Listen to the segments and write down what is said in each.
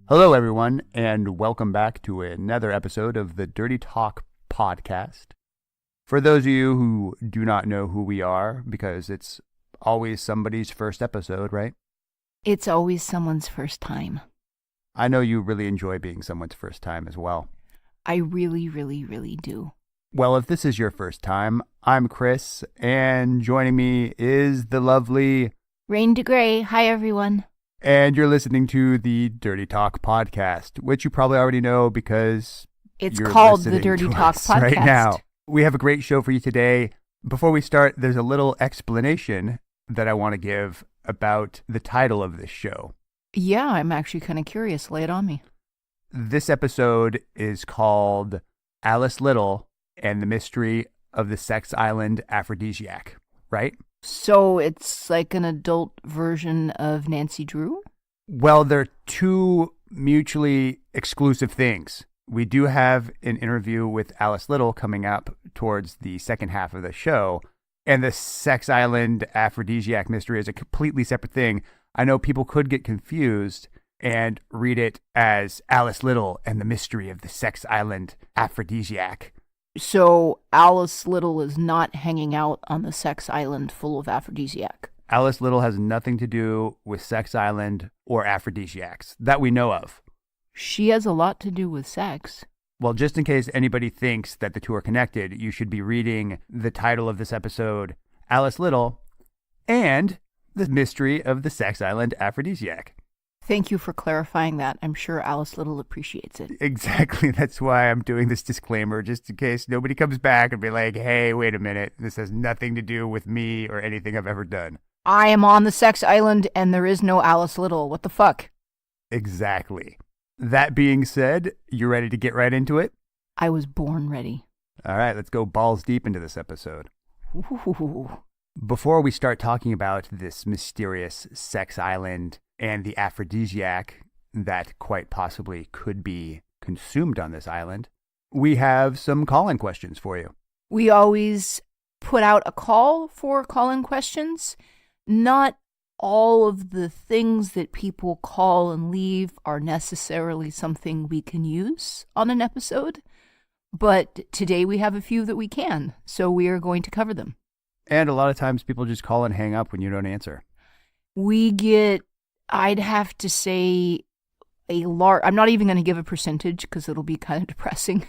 Hello, everyone, and welcome back to another episode of the Dirty Talk podcast. For those of you who do not know who we are, because it's always somebody's first episode, right? It's always someone's first time. I know you really enjoy being someone's first time as well. I really, really, really do. Well, if this is your first time, I'm Chris, and joining me is the lovely Rain to Gray. Hi, everyone. And you're listening to the Dirty Talk podcast, which you probably already know because it's you're called the listening Dirty to Talk us podcast right now. We have a great show for you today. Before we start, there's a little explanation that I want to give about the title of this show. Yeah, I'm actually kind of curious. Lay it on me. This episode is called Alice Little and the Mystery of the Sex Island Aphrodisiac, right? So it's like an adult version of Nancy Drew? Well, they're two mutually exclusive things. We do have an interview with Alice Little coming up towards the second half of the show, and the Sex Island Aphrodisiac mystery is a completely separate thing. I know people could get confused and read it as Alice Little and the Mystery of the Sex Island Aphrodisiac. So Alice Little is not hanging out on the sex island full of aphrodisiac. Alice Little has nothing to do with Sex Island or aphrodisiacs that we know of. She has a lot to do with sex. Well, just in case anybody thinks that the two are connected, you should be reading the title of this episode, Alice Little and the Mystery of the Sex Island Aphrodisiac. Thank you for clarifying that. I'm sure Alice Little appreciates it. Exactly. That's why I'm doing this disclaimer, just in case nobody comes back and be like, hey, wait a minute. This has nothing to do with me or anything I've ever done. I am on the sex island and there is no Alice Little. What the fuck? Exactly. That being said, you ready to get right into it? I was born ready. All right, let's go balls deep into this episode. Ooh. Before we start talking about this mysterious sex island and the aphrodisiac that quite possibly could be consumed on this island, we have some call-in questions for you. We always put out a call for call-in questions. Not all of the things that people call and leave are necessarily something we can use on an episode, but today we have a few that we can, so we are going to cover them. And a lot of times people just call and hang up when you don't answer. We get, I'd have to say, I'm not even going to give a percentage because it'll be kind of depressing.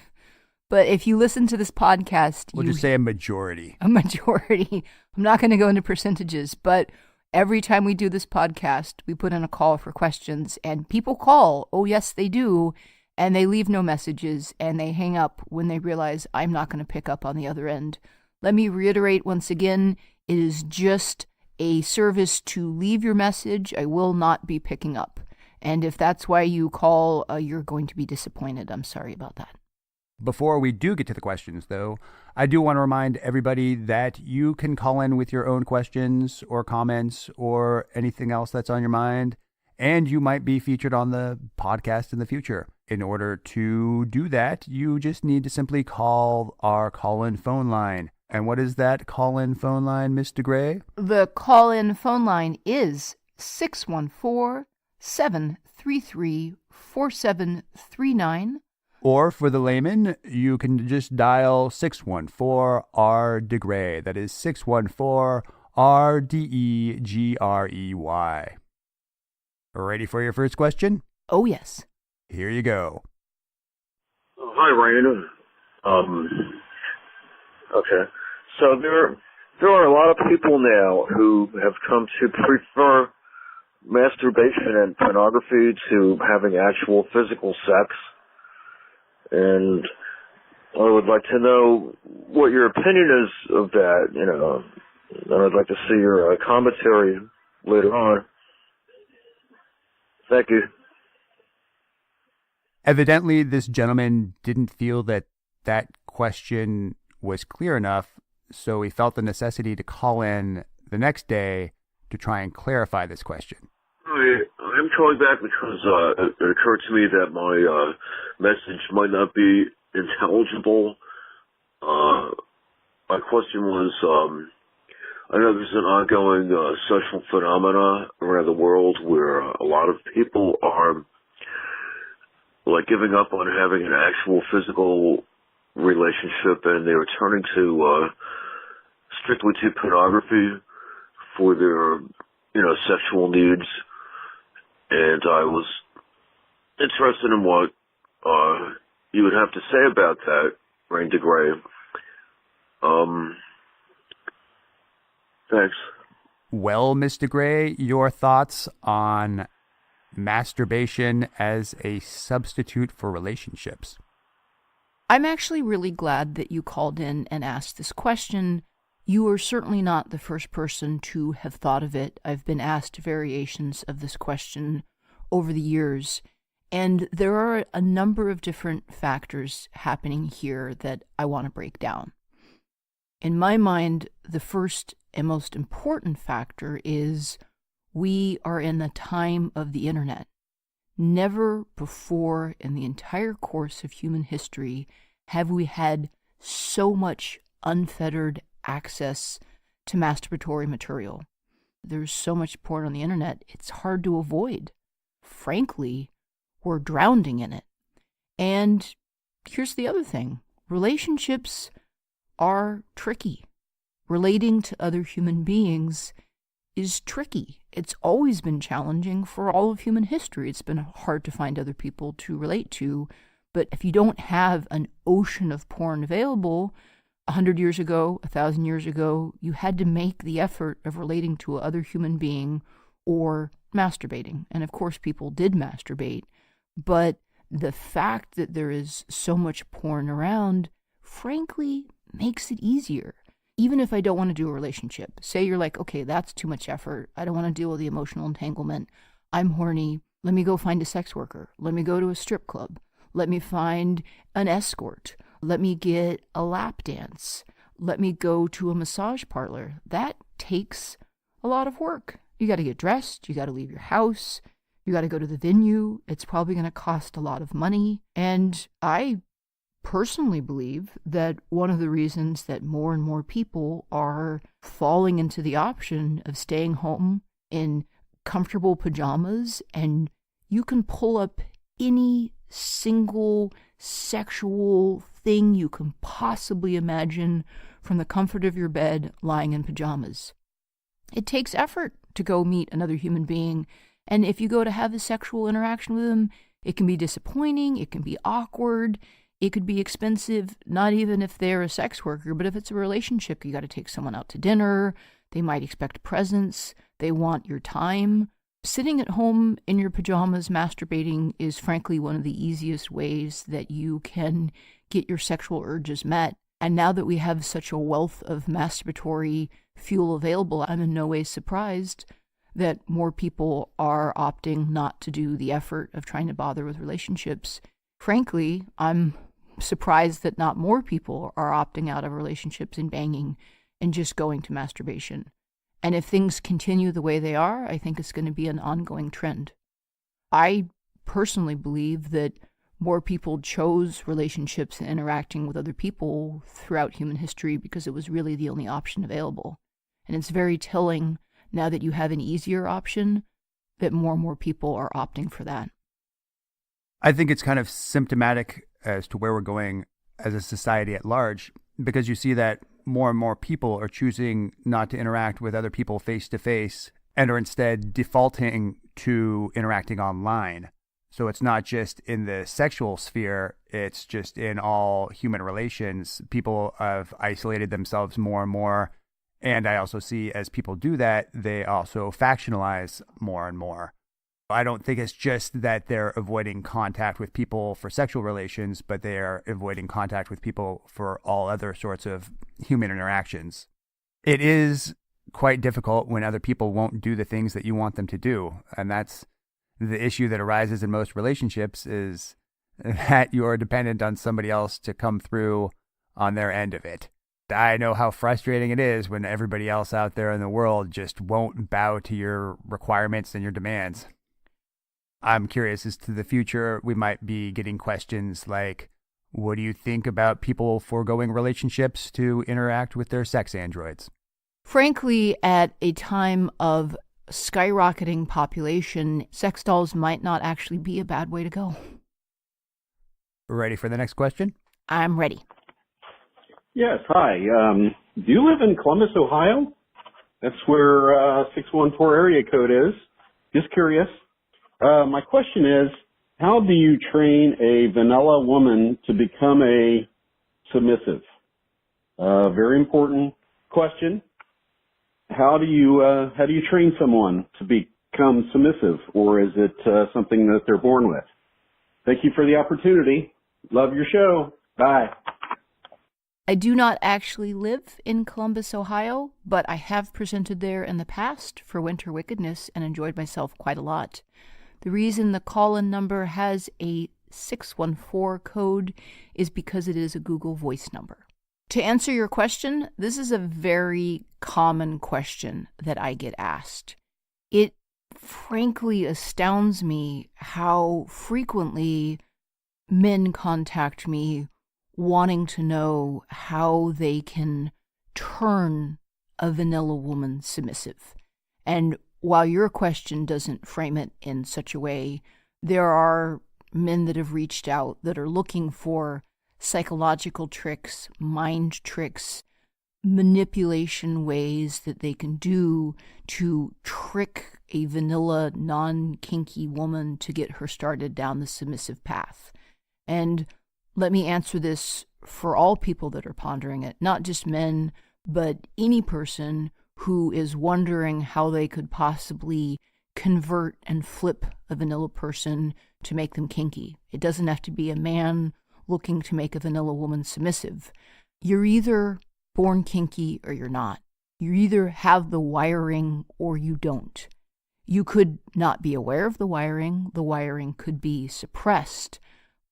But if you listen to this podcast, we'll just say a majority. A majority. I'm not going to go into percentages, but every time we do this podcast, we put in a call for questions and people call. Oh, yes, they do. And they leave no messages and they hang up when they realize I'm not going to pick up on the other end. Let me reiterate once again, it is just a service to leave your message. I will not be picking up. And if that's why you call, you're going to be disappointed. I'm sorry about that. Before we do get to the questions, though, I do want to remind everybody that you can call in with your own questions or comments or anything else that's on your mind, and you might be featured on the podcast in the future. In order to do that, you just need to simply call our call-in phone line. And what is that call-in phone line, Mr. Gray? The call-in phone line is 614-733-4739. Or for the layman, you can just dial 614-R-DeGrey. That is 614-RDEGREY. Ready for your first question? Oh, yes. Here you go. Hi, Ryan. Okay. So there are a lot of people now who have come to prefer masturbation and pornography to having actual physical sex. And I would like to know what your opinion is of that, and I'd like to see your commentary later on. Thank you. Evidently, this gentleman didn't feel that question was clear enough, so he felt the necessity to call in the next day to try and clarify this question. I'm calling back because it occurred to me that my message might not be intelligible. My question was, I know there's an ongoing social phenomena around the world where a lot of people are like giving up on having an actual physical relationship, and they were turning to strictly to pornography for their, sexual needs. And I was interested in what you would have to say about that, Rain DeGray. Thanks. Well, Mr. Gray, your thoughts on masturbation as a substitute for relationships? I'm actually really glad that you called in and asked this question. You are certainly not the first person to have thought of it. I've been asked variations of this question over the years, and there are a number of different factors happening here that I want to break down. In my mind, the first and most important factor is we are in the time of the internet. Never before in the entire course of human history have we had so much unfettered access to masturbatory material. There's so much porn on the internet, it's hard to avoid. Frankly, we're drowning in it. And here's the other thing. Relationships are tricky. Relating to other human beings is tricky. It's always been challenging for all of human history. It's been hard to find other people to relate to. But if you don't have an ocean of porn available, 100 years ago, 1,000 years ago, you had to make the effort of relating to another human being or masturbating. And of course, people did masturbate. But the fact that there is so much porn around, frankly, makes it easier. Even if I don't want to do a relationship, say you're like, okay, that's too much effort. I don't want to deal with the emotional entanglement. I'm horny. Let me go find a sex worker. Let me go to a strip club. Let me find an escort. Let me get a lap dance. Let me go to a massage parlor. That takes a lot of work. You got to get dressed. You got to leave your house. You got to go to the venue. It's probably going to cost a lot of money. And I personally believe that one of the reasons that more and more people are falling into the option of staying home in comfortable pajamas, and you can pull up any single sexual thing you can possibly imagine from the comfort of your bed lying in pajamas. It takes effort to go meet another human being, and if you go to have a sexual interaction with them, it can be disappointing, it can be awkward, it could be expensive, not even if they're a sex worker, but if it's a relationship, you got to take someone out to dinner. They might expect presents. They want your time. Sitting at home in your pajamas masturbating is frankly one of the easiest ways that you can get your sexual urges met. And now that we have such a wealth of masturbatory fuel available, I'm in no way surprised that more people are opting not to do the effort of trying to bother with relationships. Frankly, I'm surprised that not more people are opting out of relationships and banging and just going to masturbation. And if things continue the way they are, I think it's going to be an ongoing trend. I personally believe that more people chose relationships and interacting with other people throughout human history because it was really the only option available. And it's very telling now that you have an easier option that more and more people are opting for that. I think it's kind of symptomatic as to where we're going as a society at large, because you see that more and more people are choosing not to interact with other people face to face and are instead defaulting to interacting online. So it's not just in the sexual sphere, it's just in all human relations. People have isolated themselves more and more. And I also see as people do that, they also factionalize more and more. I don't think it's just that they're avoiding contact with people for sexual relations, but they are avoiding contact with people for all other sorts of human interactions. It is quite difficult when other people won't do the things that you want them to do. And that's the issue that arises in most relationships, is that you're dependent on somebody else to come through on their end of it. I know how frustrating it is when everybody else out there in the world just won't bow to your requirements and your demands. I'm curious as to the future. We might be getting questions like, what do you think about people foregoing relationships to interact with their sex androids? Frankly, at a time of skyrocketing population, sex dolls might not actually be a bad way to go. Ready for the next question? I'm ready. Yes, hi. Do you live in Columbus, Ohio? That's where 614 area code is. Just curious. My question is, how do you train a vanilla woman to become a submissive? Very important question. How do you train someone to become submissive, or is it something that they're born with? Thank you for the opportunity. Love your show. Bye. I do not actually live in Columbus, Ohio, but I have presented there in the past for Winter Wickedness and enjoyed myself quite a lot. The reason the call-in number has a 614 code is because it is a Google Voice number. To answer your question, this is a very common question that I get asked. It frankly astounds me how frequently men contact me wanting to know how they can turn a vanilla woman submissive. And while your question doesn't frame it in such a way, there are men that have reached out that are looking for psychological tricks, mind tricks, manipulation ways that they can do to trick a vanilla, non-kinky woman to get her started down the submissive path. And let me answer this for all people that are pondering it, not just men, but any person who is wondering how they could possibly convert and flip a vanilla person to make them kinky. It doesn't have to be a man looking to make a vanilla woman submissive. You're either born kinky or you're not. You either have the wiring or you don't. You could not be aware of the wiring could be suppressed,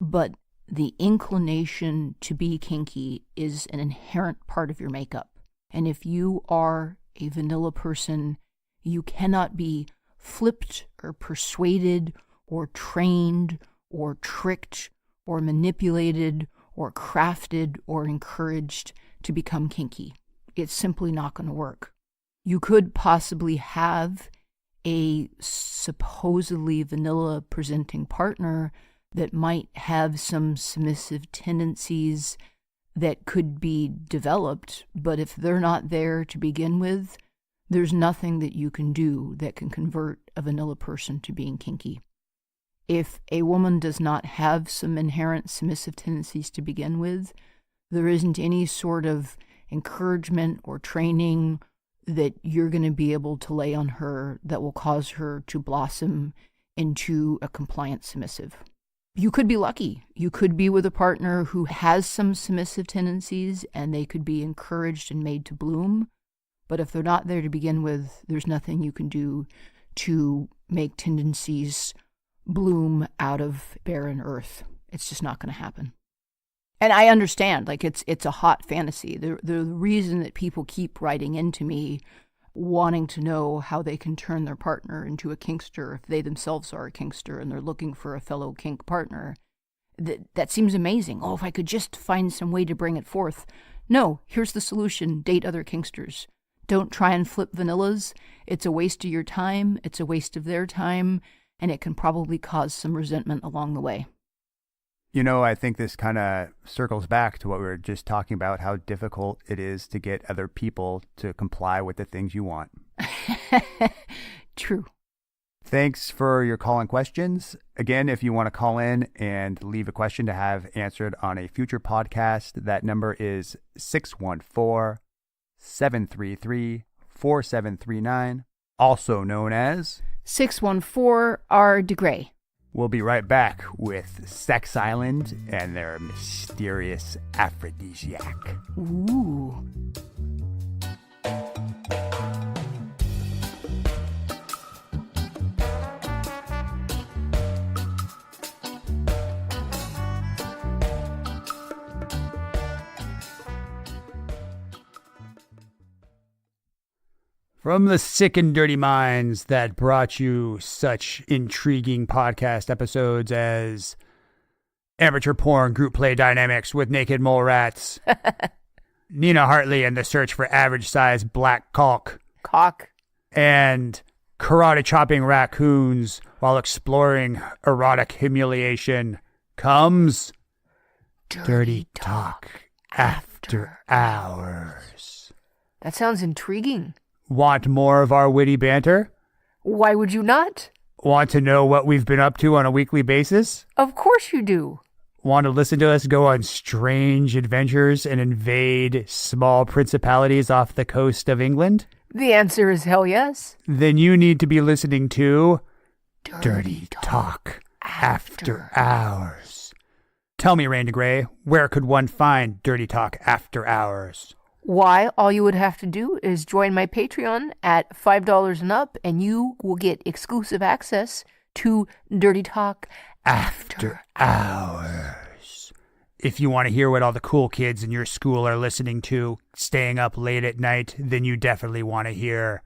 but the inclination to be kinky is an inherent part of your makeup. And if you are a vanilla person, you cannot be flipped or persuaded or trained or tricked or manipulated or crafted or encouraged to become kinky. It's simply not going to work. You could possibly have a supposedly vanilla presenting partner that might have some submissive tendencies that could be developed, but if they're not there to begin with, there's nothing that you can do that can convert a vanilla person to being kinky. If a woman does not have some inherent submissive tendencies to begin with, there isn't any sort of encouragement or training that you're going to be able to lay on her that will cause her to blossom into a compliant submissive. You could be lucky. You could be with a partner who has some submissive tendencies and they could be encouraged and made to bloom. But if they're not there to begin with, there's nothing you can do to make tendencies bloom out of barren earth. It's just not going to happen. And I understand, like it's a hot fantasy. The reason that people keep writing into me wanting to know how they can turn their partner into a kinkster if they themselves are a kinkster and they're looking for a fellow kink partner, that seems amazing. Oh, if I could just find some way to bring it forth. No, here's the solution. Date other kinksters. Don't try and flip vanillas. It's a waste of your time. It's a waste of their time. And it can probably cause some resentment along the way. You know, I think this kind of circles back to what we were just talking about, how difficult it is to get other people to comply with the things you want. True. Thanks for your call-in questions. Again, if you want to call in and leave a question to have answered on a future podcast, that number is 614-733-4739, also known as 614R de Grey. We'll be right back with Sex Island and their mysterious Aphrodisiac. Ooh. From the sick and dirty minds that brought you such intriguing podcast episodes as Amateur Porn Group Play Dynamics with Naked Mole Rats, Nina Hartley and the Search for Average Size Black Cock, and Karate Chopping Raccoons while exploring erotic humiliation, comes Dirty Talk After Hours. That sounds intriguing. Want more of our witty banter? Why would you not? Want to know what we've been up to on a weekly basis? Of course you do. Want to listen to us go on strange adventures and invade small principalities off the coast of England? The answer is hell yes. Then you need to be listening to Dirty Talk After Hours. Tell me, Randy Gray, where could one find Dirty Talk After Hours? Why, all you would have to do is join my Patreon at $5 and up, and you will get exclusive access to Dirty Talk After Hours. If you want to hear what all the cool kids in your school are listening to, staying up late at night, then you definitely want to hear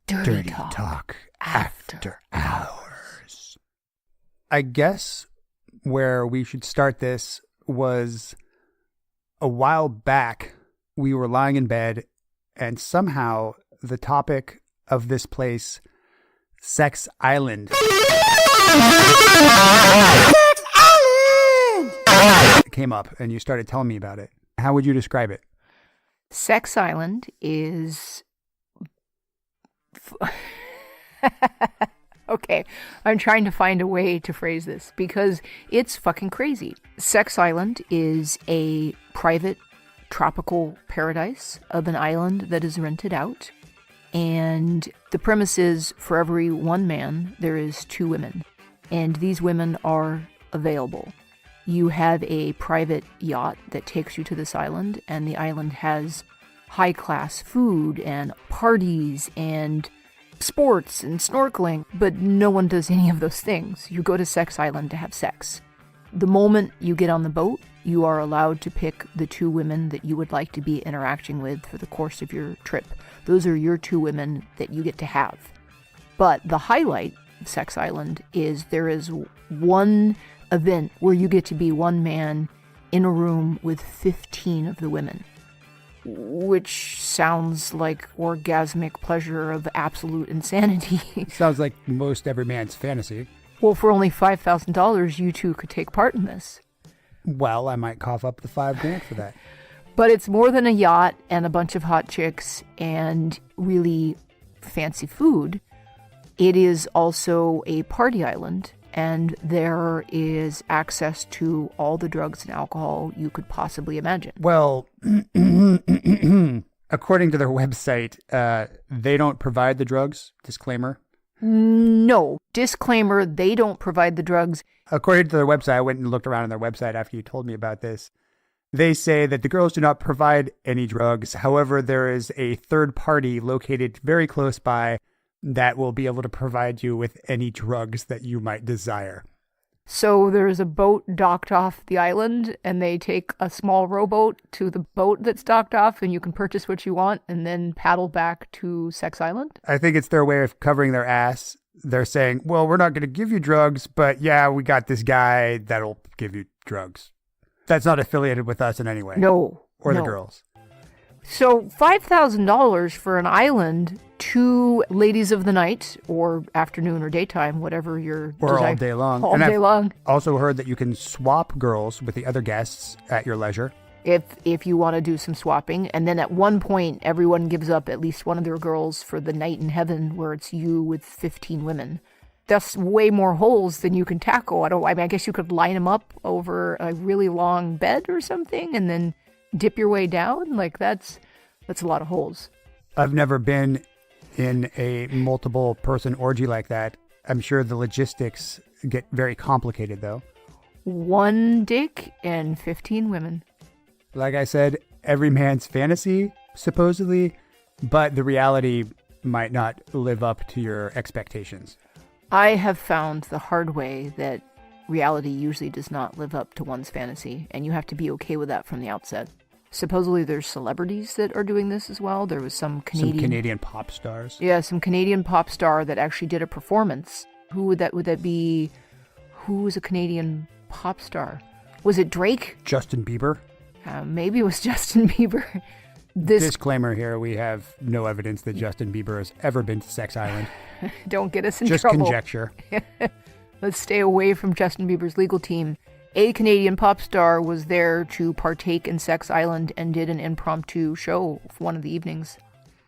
Dirty Talk After Hours. I guess where we should start this was a while back. We were lying in bed, and somehow the topic of this place, Sex Island, came up, and you started telling me about it. How would you describe it? Sex Island is... Okay, I'm trying to find a way to phrase this because it's fucking crazy. Sex Island is a private tropical paradise of an island that is rented out. And the premise is for every one man, there is 2 women. And these women are available. You have a private yacht that takes you to this island, and the island has high-class food and parties and sports and snorkeling, but no one does any of those things. You go to Sex Island to have sex. The moment you get on the boat, you are allowed to pick the 2 women that you would like to be interacting with for the course of your trip. Those are your 2 women that you get to have. But the highlight of Sex Island is there is one event where you get to be one man in a room with 15 of the women, which sounds like orgasmic pleasure of absolute insanity. Sounds like most every man's fantasy. Well, for only $5,000, you 2 could take part in this. Well, I might cough up the $5,000 for that. But it's more than a yacht and a bunch of hot chicks and really fancy food. It is also a party island, and there is access to all the drugs and alcohol you could possibly imagine. Well, according to their website, they don't provide the drugs. Disclaimer. No. Disclaimer, they don't provide the drugs. According to their website, I went and looked around on their website after you told me about this. They say that the girls do not provide any drugs. However, there is a third party located very close by that will be able to provide you with any drugs that you might desire. So there's a boat docked off the island, and they take a small rowboat to the boat that's docked off, and you can purchase what you want and then paddle back to Sex Island? I think it's their way of covering their ass. They're saying, well, we're not going to give you drugs, but yeah, we got this guy that'll give you drugs. That's not affiliated with us in any way. No. Or no. the girls. So $5,000 for an island, 2 ladies of the night, or afternoon or daytime, whatever your Or all day long. All day long. Also heard that you can swap girls with the other guests at your leisure. If you want to do some swapping. And then at one point, everyone gives up at least one of their girls for the night in heaven where it's you with 15 women. That's way more holes than you can tackle. I guess you could line them up over a really long bed or something and then dip your way down. Like that's a lot of holes. I've never been in a multiple person orgy like that. I'm sure the logistics get very complicated though. 1 dick and 15 women. Like I said, every man's fantasy, supposedly, but the reality might not live up to your expectations. I have found the hard way that reality usually does not live up to one's fantasy, and you have to be okay with that from the outset. Supposedly there's celebrities that are doing this as well. There was some Canadian pop stars. Yeah, some Canadian pop star that actually did a performance. Who would that be? Who was a Canadian pop star? Was it Drake? Justin Bieber? Maybe it was Justin Bieber. Disclaimer here, we have no evidence that Justin Bieber has ever been to Sex Island. Don't get us in Just trouble. Conjecture. Let's stay away from Justin Bieber's legal team. A Canadian pop star was there to partake in Sex Island and did an impromptu show for one of the evenings.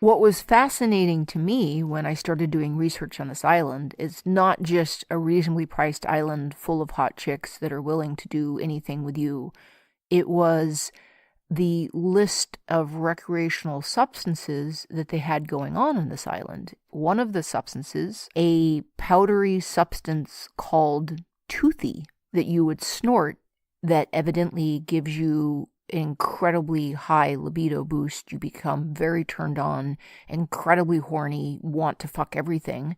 What was fascinating to me when I started doing research on this island is not just a reasonably priced island full of hot chicks that are willing to do anything with you. It was the list of recreational substances that they had going on this island. One of the substances, a powdery substance called toothy, that you would snort, that evidently gives you an incredibly high libido boost. You become very turned on, incredibly horny, want to fuck everything.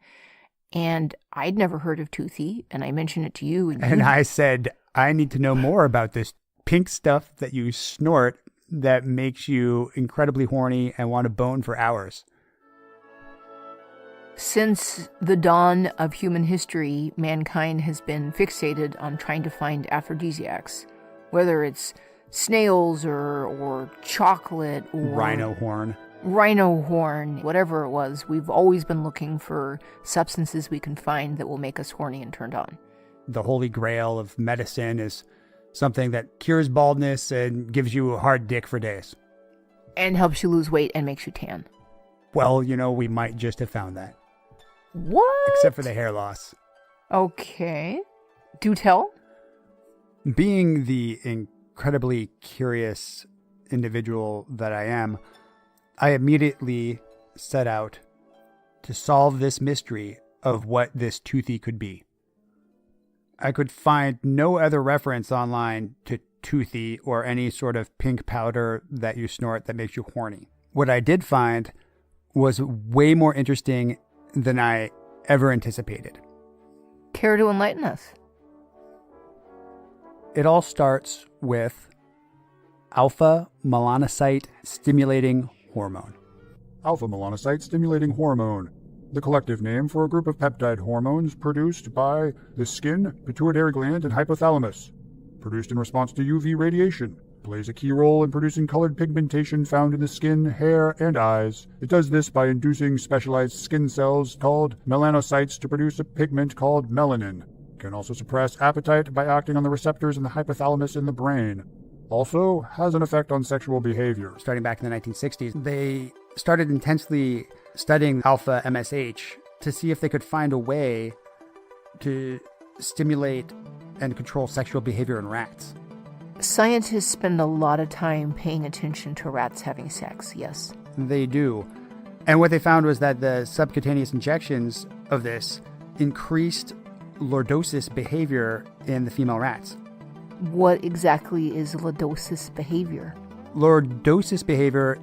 And I'd never heard of toothy, and I mentioned it to you. And I said, I need to know more about this pink stuff that you snort that makes you incredibly horny and want to bone for hours. Since the dawn of human history, mankind has been fixated on trying to find aphrodisiacs, whether it's snails or chocolate or Rhino horn, whatever it was. We've always been looking for substances we can find that will make us horny and turned on. The holy grail of medicine is something that cures baldness and gives you a hard dick for days. And helps you lose weight and makes you tan. Well, we might just have found that. What? Except for the hair loss. Okay. Do tell. Being the incredibly curious individual that I am, I immediately set out to solve this mystery of what this toothy could be. I could find no other reference online to toothy or any sort of pink powder that you snort that makes you horny. What I did find was way more interesting than I ever anticipated. Care to enlighten us? It all starts with alpha melanocyte stimulating hormone. Alpha melanocyte stimulating hormone, the collective name for a group of peptide hormones produced by the skin, pituitary gland, and hypothalamus. Produced in response to UV radiation, plays a key role in producing colored pigmentation found in the skin, hair, and eyes. It does this by inducing specialized skin cells called melanocytes to produce a pigment called melanin. Can also suppress appetite by acting on the receptors in the hypothalamus in the brain. Also has an effect on sexual behavior. Starting back in the 1960s, they started intensely studying alpha MSH to see if they could find a way to stimulate and control sexual behavior in rats. Scientists spend a lot of time paying attention to rats having sex, yes. They do. And what they found was that the subcutaneous injections of this increased lordosis behavior in the female rats. What exactly is lordosis behavior? Lordosis behavior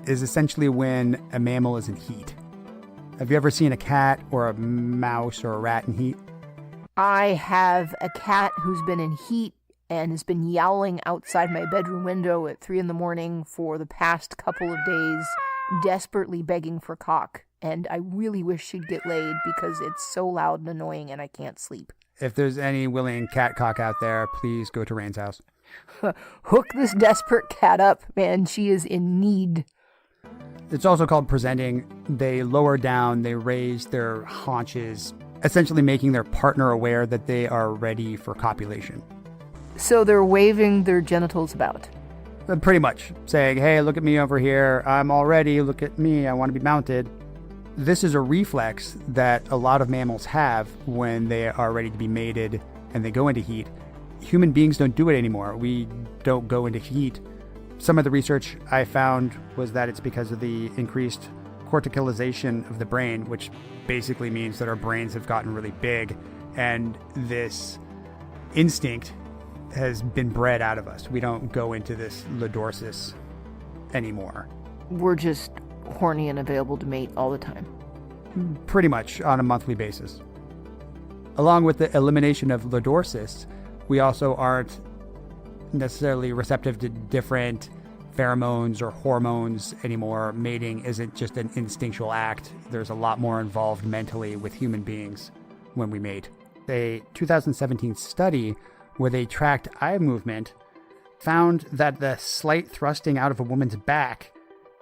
is essentially when a mammal is in heat. Have you ever seen a cat or a mouse or a rat in heat? I have a cat who's been in heat and has been yowling outside my bedroom window at 3 a.m. for the past couple of days, desperately begging for cock. And I really wish she'd get laid because it's so loud and annoying and I can't sleep. If there's any willing cat cock out there, please go to Rain's house. Hook this desperate cat up, man. She is in need. It's also called presenting. They lower down, they raise their haunches, essentially making their partner aware that they are ready for copulation. So they're waving their genitals about. Pretty much. Saying, hey, look at me over here. I'm all ready. Look at me. I want to be mounted. This is a reflex that a lot of mammals have when they are ready to be mated and they go into heat. Human beings don't do it anymore. We don't go into heat. Some of the research I found was that it's because of the increased corticalization of the brain, which basically means that our brains have gotten really big, and this instinct has been bred out of us. We don't go into this lordosis anymore. We're just horny and available to mate all the time. Pretty much on a monthly basis. Along with the elimination of lordosis, we also aren't necessarily receptive to different pheromones or hormones anymore. Mating isn't just an instinctual act. There's a lot more involved mentally with human beings when we mate. A 2017 study where they tracked eye movement found that the slight thrusting out of a woman's back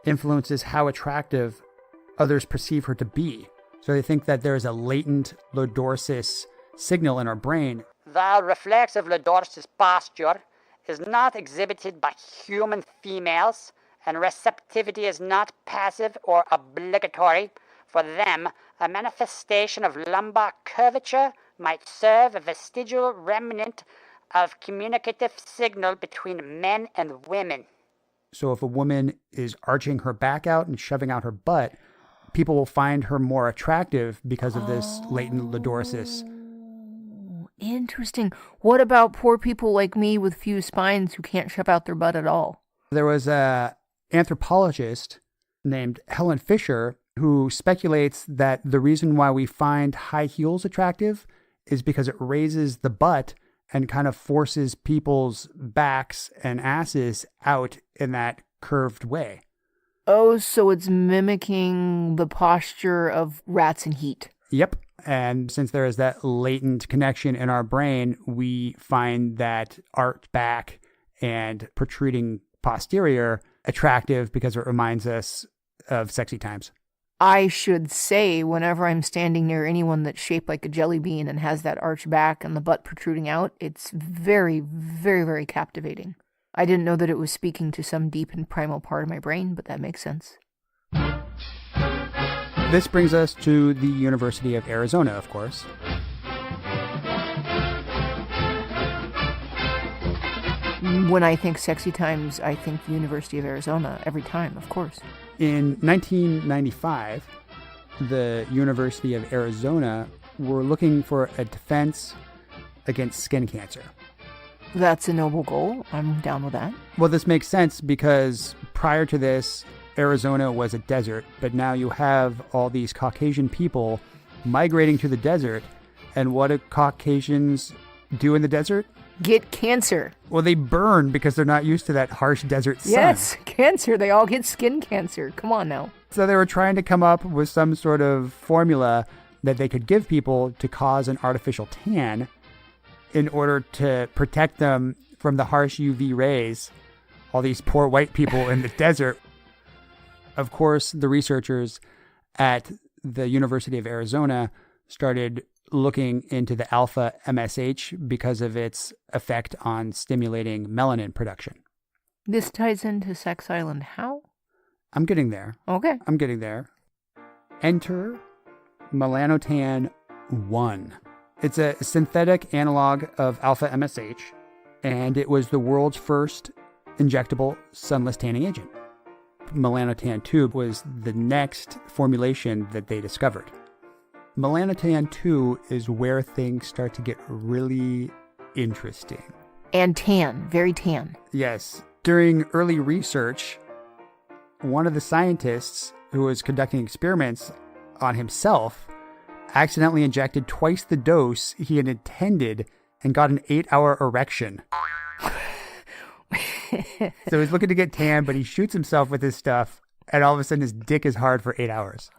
influences how attractive others perceive her to be. So they think that there's a latent lordosis signal in our brain The reflexive lordos's posture is not exhibited by human females, and receptivity is not passive or obligatory. For them, a manifestation of lumbar curvature might serve a vestigial remnant of communicative signal between men and women. So if a woman is arching her back out and shoving out her butt, people will find her more attractive because of this latent lordos's. Interesting. What about poor people like me with few spines who can't shove out their butt at all? There was a anthropologist named Helen Fisher who speculates that the reason why we find high heels attractive is because it raises the butt and kind of forces people's backs and asses out in that curved way. Oh, so it's mimicking the posture of rats in heat. Yep. And since there is that latent connection in our brain, we find that arched back and protruding posterior attractive because it reminds us of sexy times. I should say, whenever I'm standing near anyone that's shaped like a jelly bean and has that arched back and the butt protruding out, it's very, very, very captivating. I didn't know that it was speaking to some deep and primal part of my brain, but that makes sense. This brings us to the University of Arizona, of course. When I think sexy times, I think the University of Arizona every time, of course. In 1995, the University of Arizona were looking for a defense against skin cancer. That's a noble goal. I'm down with that. Well, this makes sense because prior to this, Arizona was a desert, but now you have all these Caucasian people migrating to the desert. And what do Caucasians do in the desert? Get cancer. Well, they burn because they're not used to that harsh desert sun. Yes, cancer. They all get skin cancer. Come on now. So they were trying to come up with some sort of formula that they could give people to cause an artificial tan in order to protect them from the harsh UV rays, all these poor white people in the desert. Of course, the researchers at the University of Arizona started looking into the alpha MSH because of its effect on stimulating melanin production. This ties into Sex Island. How? I'm getting there. Okay. I'm getting there. Enter melanotan 1. It's a synthetic analog of alpha MSH, and it was the world's first injectable sunless tanning agent. Melanotan 2 was the next formulation that they discovered. Melanotan 2 is where things start to get really interesting. And tan, very tan. Yes. During early research, one of the scientists who was conducting experiments on himself accidentally injected twice the dose he had intended and got an 8-hour erection. So he's looking to get tan, but he shoots himself with this stuff, and all of a sudden his dick is hard for 8 hours.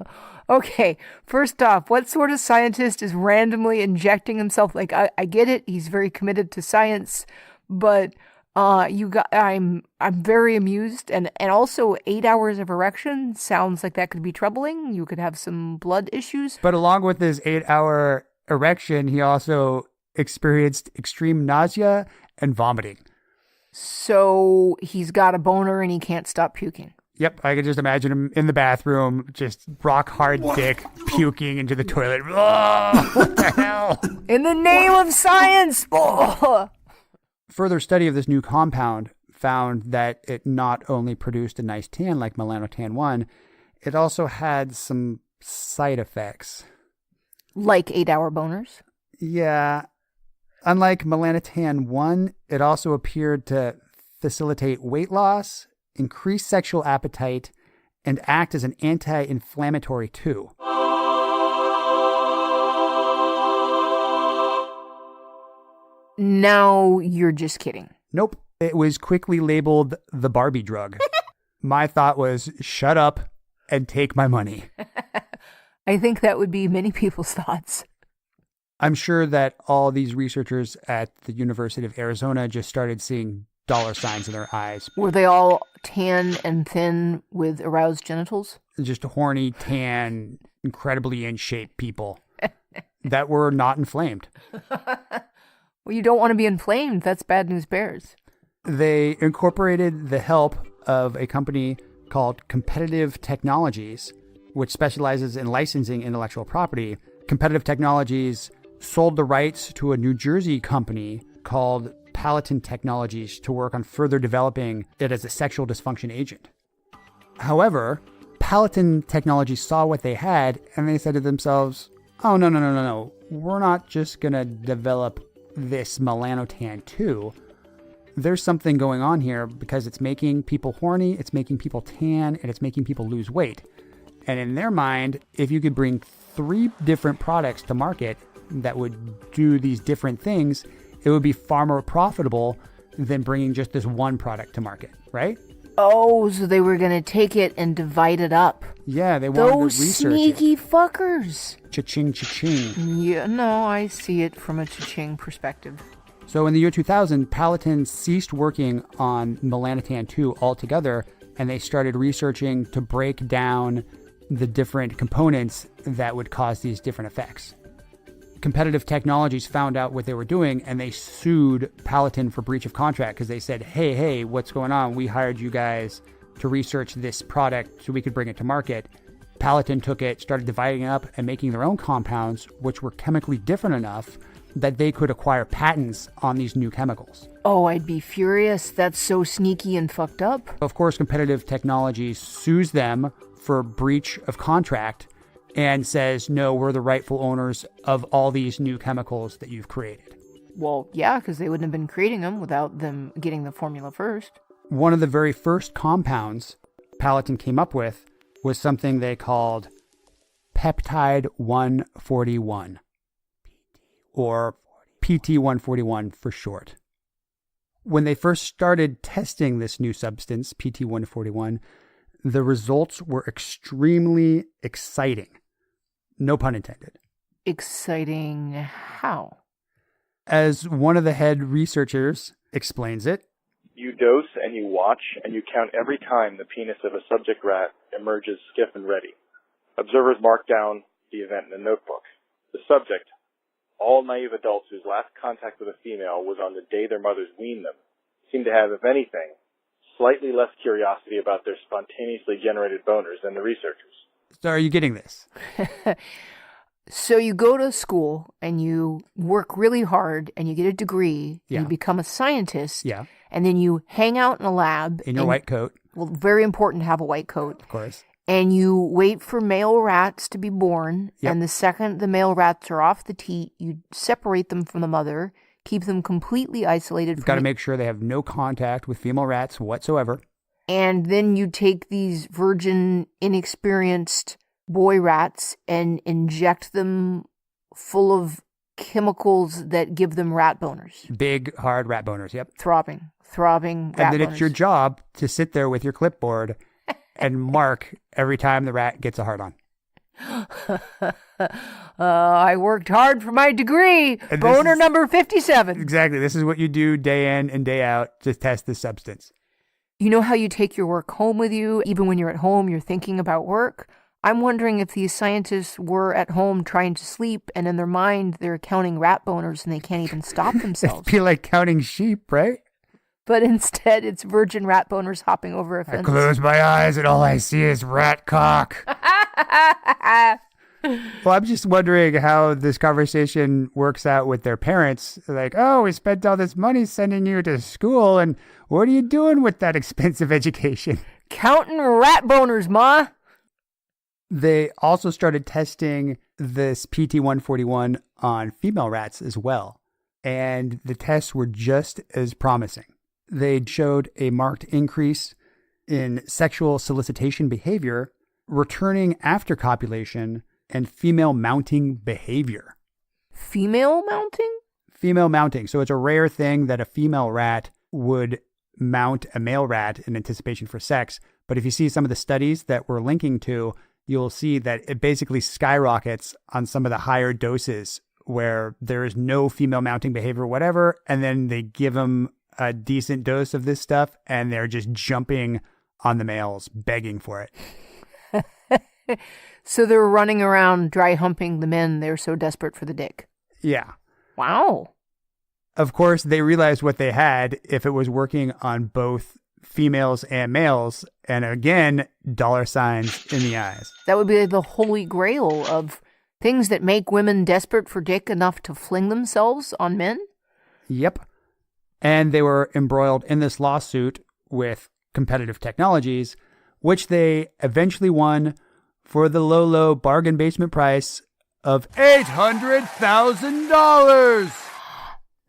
Okay, first off, what sort of scientist is randomly injecting himself? Like, I get it, he's very committed to science, but I'm very amused, and also 8 hours of erection sounds like that could be troubling. You could have some blood issues. But along with this 8-hour erection, he also experienced extreme nausea and vomiting. So he's got a boner and he can't stop puking. Yep, I could just imagine him in the bathroom, just rock hard dick, puking into the toilet. Oh, what the hell? In the name of science! Oh. Further study of this new compound found that it not only produced a nice tan like melanotan 1, it also had some side effects. Like 8-hour boners? Yeah. Unlike melanotan 1, it also appeared to facilitate weight loss, increase sexual appetite, and act as an anti-inflammatory too. Now you're just kidding. Nope. It was quickly labeled the Barbie drug. My thought was, shut up and take my money. I think that would be many people's thoughts. I'm sure that all these researchers at the University of Arizona just started seeing dollar signs in their eyes. Were they all tan and thin with aroused genitals? Just horny, tan, incredibly in shape people that were not inflamed. Well, you don't want to be inflamed. That's bad news bears. They incorporated the help of a company called Competitive Technologies, which specializes in licensing intellectual property. Competitive Technologies sold the rights to a New Jersey company called Palatine Technologies to work on further developing it as a sexual dysfunction agent. However, Palatine Technologies saw what they had and they said to themselves, oh, no. We're not just going to develop this melanotan too. There's something going on here because it's making people horny, it's making people tan, and it's making people lose weight. And in their mind, if you could bring 3 different products to market that would do these different things, it would be far more profitable than bringing just this one product to market, right? Oh, so they were going to take it and divide it up. Yeah, they wanted Those to research sneaky it. fuckers. Cha-ching, cha-ching. Yeah, no, I see it from a cha-ching perspective. So in the year 2000, Palatine ceased working on melanotan 2 altogether, and they started researching to break down the different components that would cause these different effects. Competitive Technologies found out what they were doing, and they sued Palatine for breach of contract because they said, hey, what's going on? We hired you guys to research this product so we could bring it to market. Palatine took it, started dividing it up and making their own compounds, which were chemically different enough that they could acquire patents on these new chemicals. Oh, I'd be furious. That's so sneaky and fucked up. Of course, Competitive Technologies sues them for breach of contract and says, no, we're the rightful owners of all these new chemicals that you've created. Well, yeah, because they wouldn't have been creating them without them getting the formula first. One of the very first compounds Palatine came up with was something they called peptide 141, or PT-141 for short. When they first started testing this new substance, PT-141, the results were extremely exciting. No pun intended. Exciting how? As one of the head researchers explains it, you dose and you watch and you count every time the penis of a subject rat emerges stiff and ready. Observers mark down the event in a notebook. The subject, all naive adults whose last contact with a female was on the day their mothers weaned them, seem to have, if anything, slightly less curiosity about their spontaneously generated boners than the researchers. So are you getting this? So you go to school and you work really hard and you get a degree. Yeah. You become a scientist. Yeah. And then you hang out in a lab. In your white coat. Well, very important to have a white coat. Of course. And you wait for male rats to be born. Yep. And the second the male rats are off the teat, you separate them from the mother, keep them completely isolated. You've got to make sure they have no contact with female rats whatsoever. And then you take these virgin, inexperienced boy rats and inject them full of chemicals that give them rat boners. Big, hard rat boners, yep. Throbbing rat boners. And then it's your job to sit there with your clipboard and mark every time the rat gets a hard-on. I worked hard for my degree. And boner number 57. Exactly. This is what you do day in and day out to test the substance. You know how you take your work home with you? Even when you're at home, you're thinking about work? I'm wondering if these scientists were at home trying to sleep and in their mind they're counting rat boners and they can't even stop themselves. It'd be like counting sheep, right? But instead, it's virgin rat boners hopping over a fence. I close my eyes and all I see is rat cock. Well, I'm just wondering how this conversation works out with their parents. Like, oh, we spent all this money sending you to school, and what are you doing with that expensive education? Counting rat boners, Ma. They also started testing this PT-141 on female rats as well, and the tests were just as promising. They showed a marked increase in sexual solicitation behavior, returning after copulation, and female mounting behavior. Female mounting? Female mounting. So it's a rare thing that a female rat would mount a male rat in anticipation for sex. But if you see some of the studies that we're linking to, you'll see that it basically skyrockets on some of the higher doses where there is no female mounting behavior, whatever. And then they give them a decent dose of this stuff and they're just jumping on the males, begging for it. So they're running around dry humping the men. They're so desperate for the dick. Yeah. Wow. Of course, they realized what they had if it was working on both females and males. And again, dollar signs in the eyes. That would be the holy grail of things that make women desperate for dick enough to fling themselves on men? Yep. And they were embroiled in this lawsuit with Competitive Technologies, which they eventually won for the low bargain basement price of $800,000.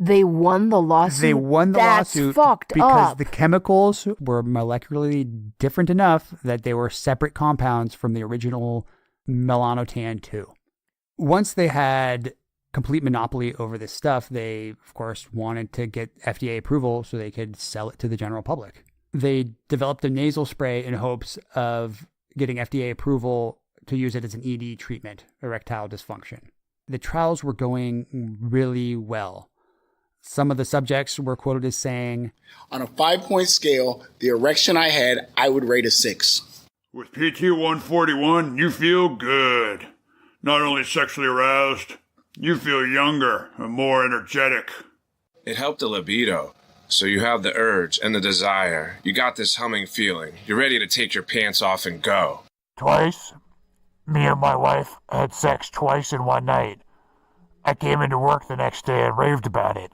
They won the lawsuit? They won the lawsuit fucked because up. the chemicals were molecularly different enough that they were separate compounds from the original melanotan 2. Once they had complete monopoly over this stuff, they, of course, wanted to get FDA approval so they could sell it to the general public. They developed a nasal spray in hopes of getting FDA approval to use it as an ED treatment, erectile dysfunction. The trials were going really well. Some of the subjects were quoted as saying, "On a 5-point scale, the erection I had, I would rate a 6. With PT-141, you feel good. Not only sexually aroused, you feel younger and more energetic. It helped the libido, so you have the urge and the desire. You got this humming feeling. You're ready to take your pants off and go." Twice? Me and my wife had sex twice in one night. I came into work the next day and raved about it.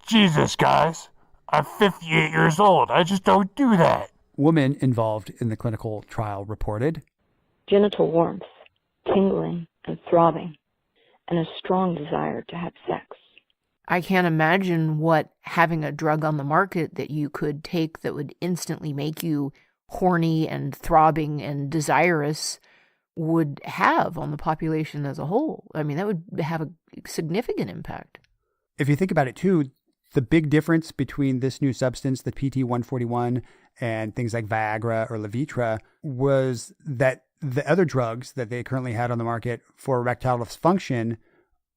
Jesus, guys, I'm 58 years old. I just don't do that. Women involved in the clinical trial reported, genital warmth, tingling and throbbing, and a strong desire to have sex. I can't imagine what having a drug on the market that you could take that would instantly make you horny and throbbing and desirous would have on the population as a whole. I mean, that would have a significant impact. If you think about it too, the big difference between this new substance, the PT-141, and things like Viagra or Levitra was that the other drugs that they currently had on the market for erectile dysfunction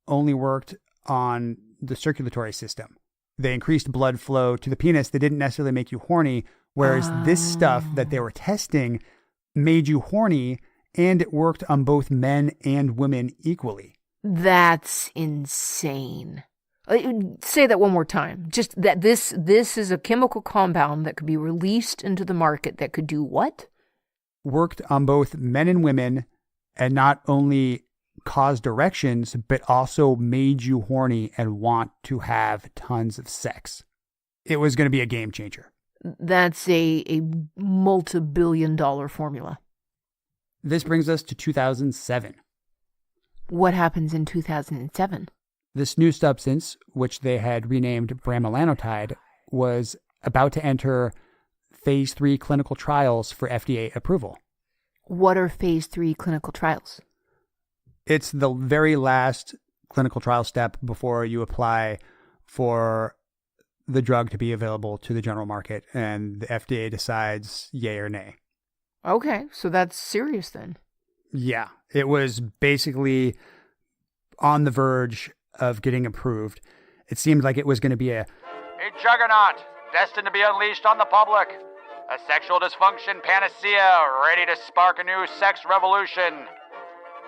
only worked on the circulatory system. They increased blood flow to the penis. They didn't necessarily make you horny, whereas this stuff that they were testing made you horny, and it worked on both men and women equally. That's insane. Say that one more time. Just that this is a chemical compound that could be released into the market that could do what? Worked on both men and women, and not only caused erections, but also made you horny and want to have tons of sex. It was going to be a game changer. That's a multi-billion-dollar formula. This brings us to 2007. What happens in 2007? This new substance, which they had renamed bremelanotide, was about to enter phase 3 clinical trials for FDA approval. What are phase 3 clinical trials? It's the very last clinical trial step before you apply for the drug to be available to the general market, and the FDA decides yay or nay. Okay, so that's serious then. Yeah, it was basically on the verge of getting approved. It seemed like it was going to be a juggernaut destined to be unleashed on the public. A sexual dysfunction panacea ready to spark a new sex revolution.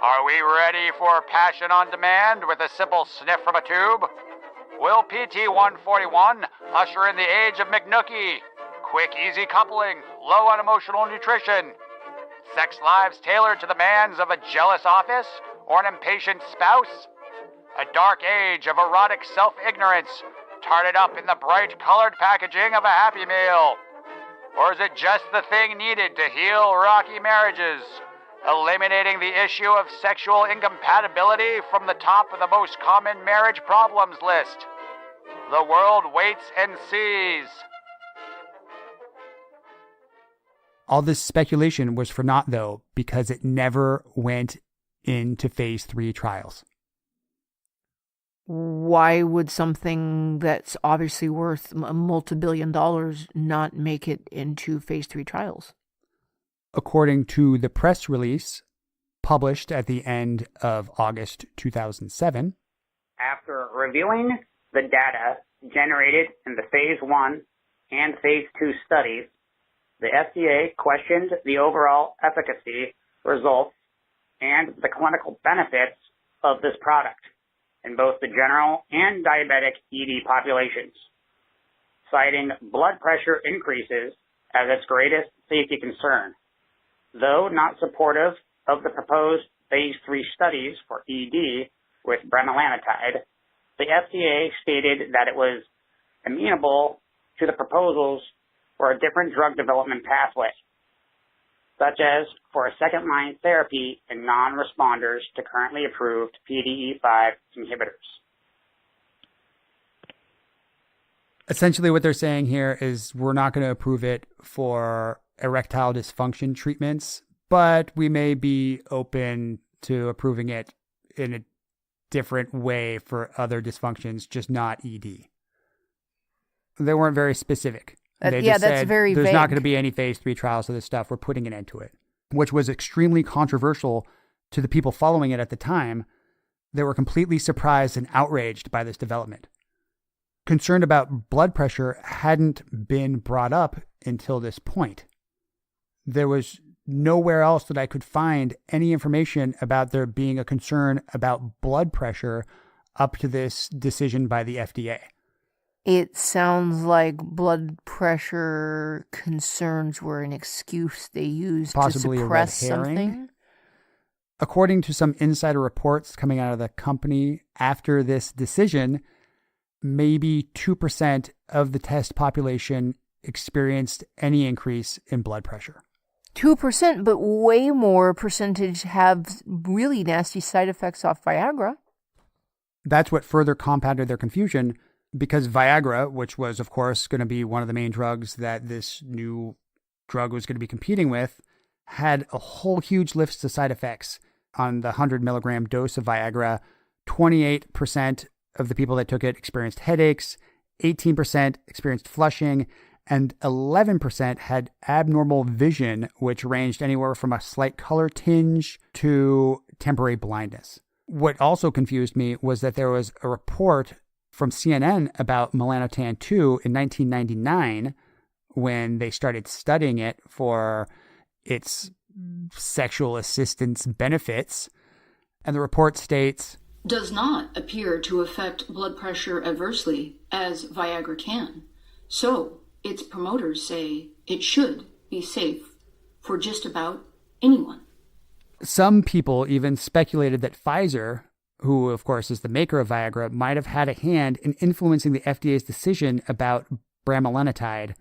Are we ready for passion on demand with a simple sniff from a tube? Will PT-141 usher in the age of McNookie? Quick, easy coupling, low on emotional nutrition. Sex lives tailored to the demands of a jealous office or an impatient spouse? A dark age of erotic self-ignorance, tarted up in the bright-colored packaging of a Happy Meal? Or is it just the thing needed to heal rocky marriages, eliminating the issue of sexual incompatibility from the top of the most common marriage problems list? The world waits and sees. All this speculation was for naught, though, because it never went into phase 3 trials. Why would something that's obviously worth a multi-billion dollars not make it into phase 3 trials? According to the press release published at the end of August 2007, after reviewing the data generated in the phase 1 and phase 2 studies, the FDA questioned the overall efficacy, results, and the clinical benefits of this product. in both the general and diabetic ED populations, citing blood pressure increases as its greatest safety concern. Though not supportive of the proposed phase 3 studies for ED with bremelanotide, the FDA stated that it was amenable to the proposals for a different drug development pathway, such as for a second-line therapy in non-responders to currently approved PDE5 inhibitors. Essentially what they're saying here is we're not going to approve it for erectile dysfunction treatments, but we may be open to approving it in a different way for other dysfunctions, just not ED. They weren't very specific. They just that's said, very there's vague. not going to be any phase 3 trials of this stuff. We're putting an end to it, which was extremely controversial to the people following it at the time. They were completely surprised and outraged by this development. Concern about blood pressure hadn't been brought up until this point. There was nowhere else that I could find any information about there being a concern about blood pressure up to this decision by the FDA. It sounds like blood pressure concerns were an excuse they used Possibly to a red suppress herring. something. According to some insider reports coming out of the company after this decision, maybe 2% of the test population experienced any increase in blood pressure. 2%, but way more percentage have really nasty side effects off Viagra. That's what further compounded their confusion, because Viagra, which was, of course, going to be one of the main drugs that this new drug was going to be competing with, had a whole huge list of side effects. On the 100 milligram dose of Viagra, 28% of the people that took it experienced headaches, 18% experienced flushing, and 11% had abnormal vision, which ranged anywhere from a slight color tinge to temporary blindness. What also confused me was that there was a report from CNN about melanotan 2 in 1999 when they started studying it for its sexual assistance benefits. And the report states, does not appear to affect blood pressure adversely as Viagra can. So, its promoters say it should be safe for just about anyone. Some people even speculated that Pfizer, who of course is the maker of Viagra, might have had a hand in influencing the FDA's decision about bremelanotide.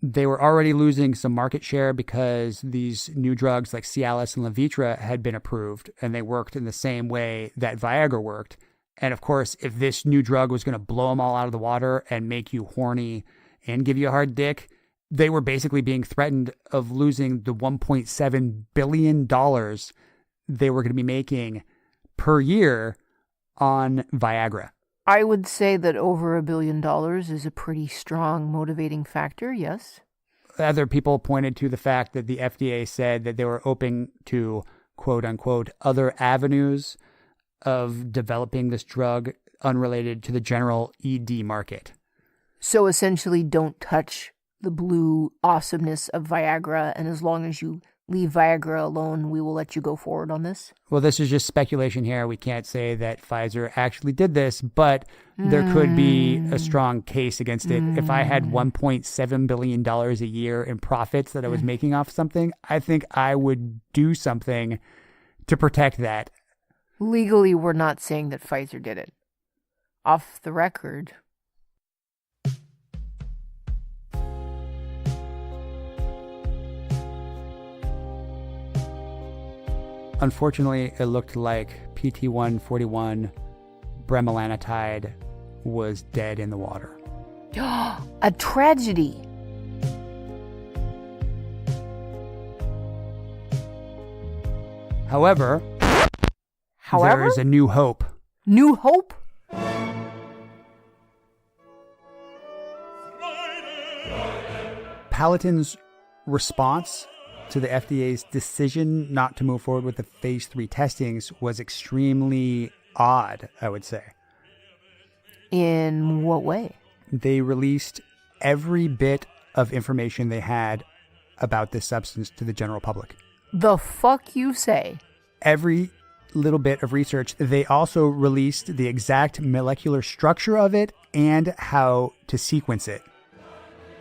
They were already losing some market share because these new drugs like Cialis and Levitra had been approved, and they worked in the same way that Viagra worked. And of course, if this new drug was going to blow them all out of the water and make you horny and give you a hard dick, they were basically being threatened of losing the $1.7 billion they were going to be making per year on Viagra. I would say that over $1 billion is a pretty strong motivating factor, yes. Other people pointed to the fact that the FDA said that they were open to, quote unquote, other avenues of developing this drug unrelated to the general ED market. So essentially, don't touch the blue awesomeness of Viagra, and as long as you leave Viagra alone, we will let you go forward on this? Well, this is just speculation here. We can't say that Pfizer actually did this, but there could be a strong case against it. If I had $1.7 billion a year in profits that I was making off something, I think I would do something to protect that. Legally, we're not saying that Pfizer did it. Off the record. Unfortunately, it looked like PT-141 bremelanotide was dead in the water. A tragedy. However, there is a new hope. New hope? Paladin's response to the FDA's decision not to move forward with the phase 3 testings was extremely odd, I would say. In what way? They released every bit of information they had about this substance to the general public. The fuck you say? Every little bit of research, they also released the exact molecular structure of it and how to sequence it.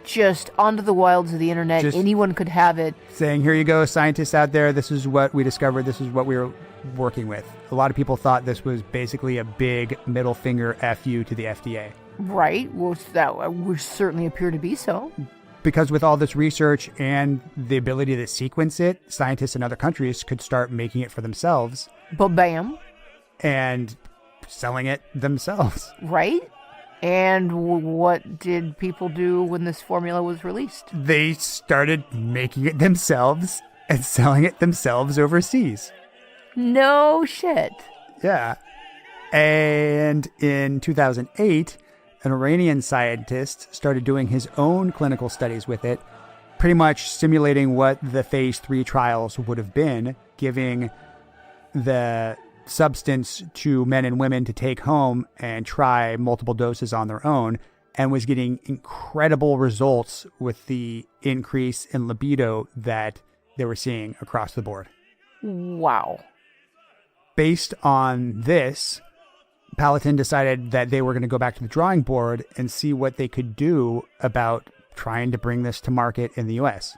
Just onto the wilds of the internet. Anyone could have it. Saying, here you go, scientists out there. This is what we discovered. This is what we were working with. A lot of people thought this was basically a big middle finger FU to the FDA. Right. Well, that would certainly appear to be so. Because with all this research and the ability to sequence it, scientists in other countries could start making it for themselves. Ba-bam. And selling it themselves. Right. And what did people do when this formula was released? They started making it themselves and selling it themselves overseas. No shit. Yeah. And in 2008, an Iranian scientist started doing his own clinical studies with it, pretty much simulating what the phase 3 trials would have been, giving the substance to men and women to take home and try multiple doses on their own, and was getting incredible results with the increase in libido that they were seeing across the board. Wow. Based on this, Palatine decided that they were going to go back to the drawing board and see what they could do about trying to bring this to market in the US.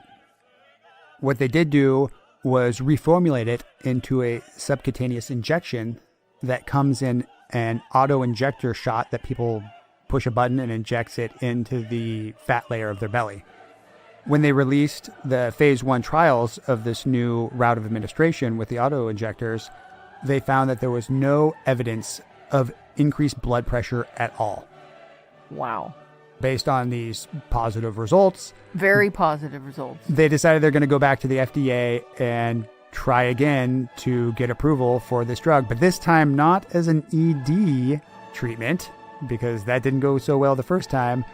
What they did do was reformulate it into a subcutaneous injection that comes in an auto-injector shot that people push a button and injects it into the fat layer of their belly. When they released the phase 1 trials of this new route of administration with the auto-injectors, they found that there was no evidence of increased blood pressure at all. Wow. Based on these positive results. Very positive results. They decided they're going to go back to the FDA and try again to get approval for this drug, but this time not as an ED treatment, because that didn't go so well the first time.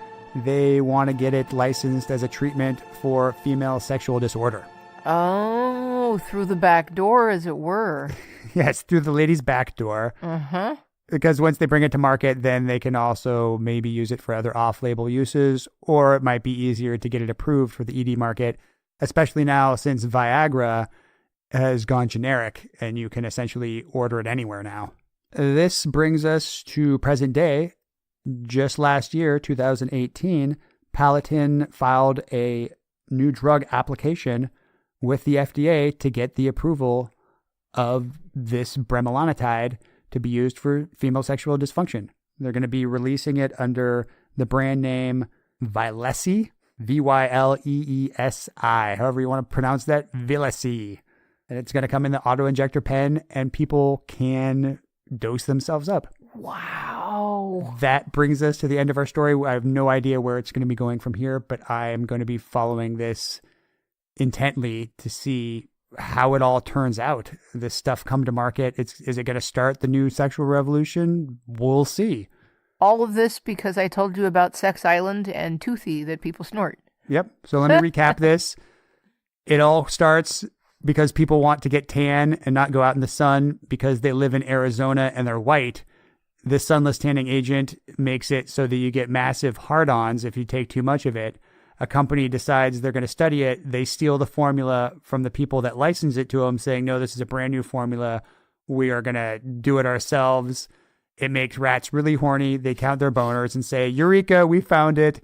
They want to get it licensed as a treatment for female sexual disorder. Oh, through the back door, as it were. Yes, through the lady's back door. Uh-huh. Because once they bring it to market, then they can also maybe use it for other off-label uses, or it might be easier to get it approved for the ED market, especially now since Viagra has gone generic and you can essentially order it anywhere now. This brings us to present day. Just last year, 2018, Palatine filed a new drug application with the FDA to get the approval of this bremelanotide to be used for female sexual dysfunction. They're going to be releasing it under the brand name Vyleesi, Vyleesi, however you want to pronounce that, Vyleesi. And it's going to come in the auto-injector pen, and people can dose themselves up. Wow. That brings us to the end of our story. I have no idea where it's going to be going from here, but I am going to be following this intently to see how it all turns out. This stuff come to market. Is it going to start the new sexual revolution? We'll see. All of this because I told you about Sex Island and Toothy that people snort. Yep. So let me recap this. It all starts because people want to get tan and not go out in the sun because they live in Arizona and they're white. This sunless tanning agent makes it so that you get massive hard-ons if you take too much of it. A company decides they're going to study it. They steal the formula from the people that license it to them, saying, no, this is a brand new formula. We are going to do it ourselves. It makes rats really horny. They count their boners and say, Eureka, we found it.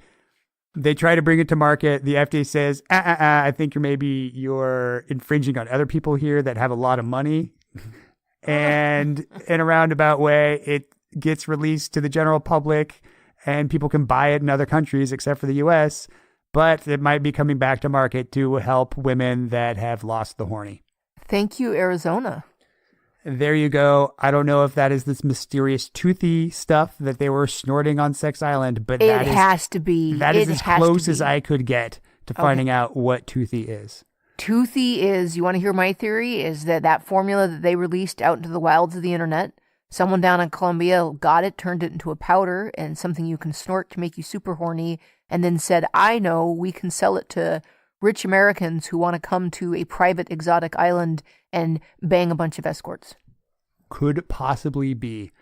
They try to bring it to market. The FDA says, I think you're infringing on other people here that have a lot of money. And in a roundabout way, it gets released to the general public and people can buy it in other countries except for the US. But it might be coming back to market to help women that have lost the horny. Thank you, Arizona. There you go. I don't know if that is this mysterious toothy stuff that they were snorting on Sex Island, but it has to be. That is as close as I could get to finding out what toothy is. Toothy is, you want to hear my theory, is that formula that they released out into the wilds of the internet, someone down in Colombia got it, turned it into a powder and something you can snort to make you super horny, and then said, I know, we can sell it to rich Americans who want to come to a private exotic island and bang a bunch of escorts. Could possibly be.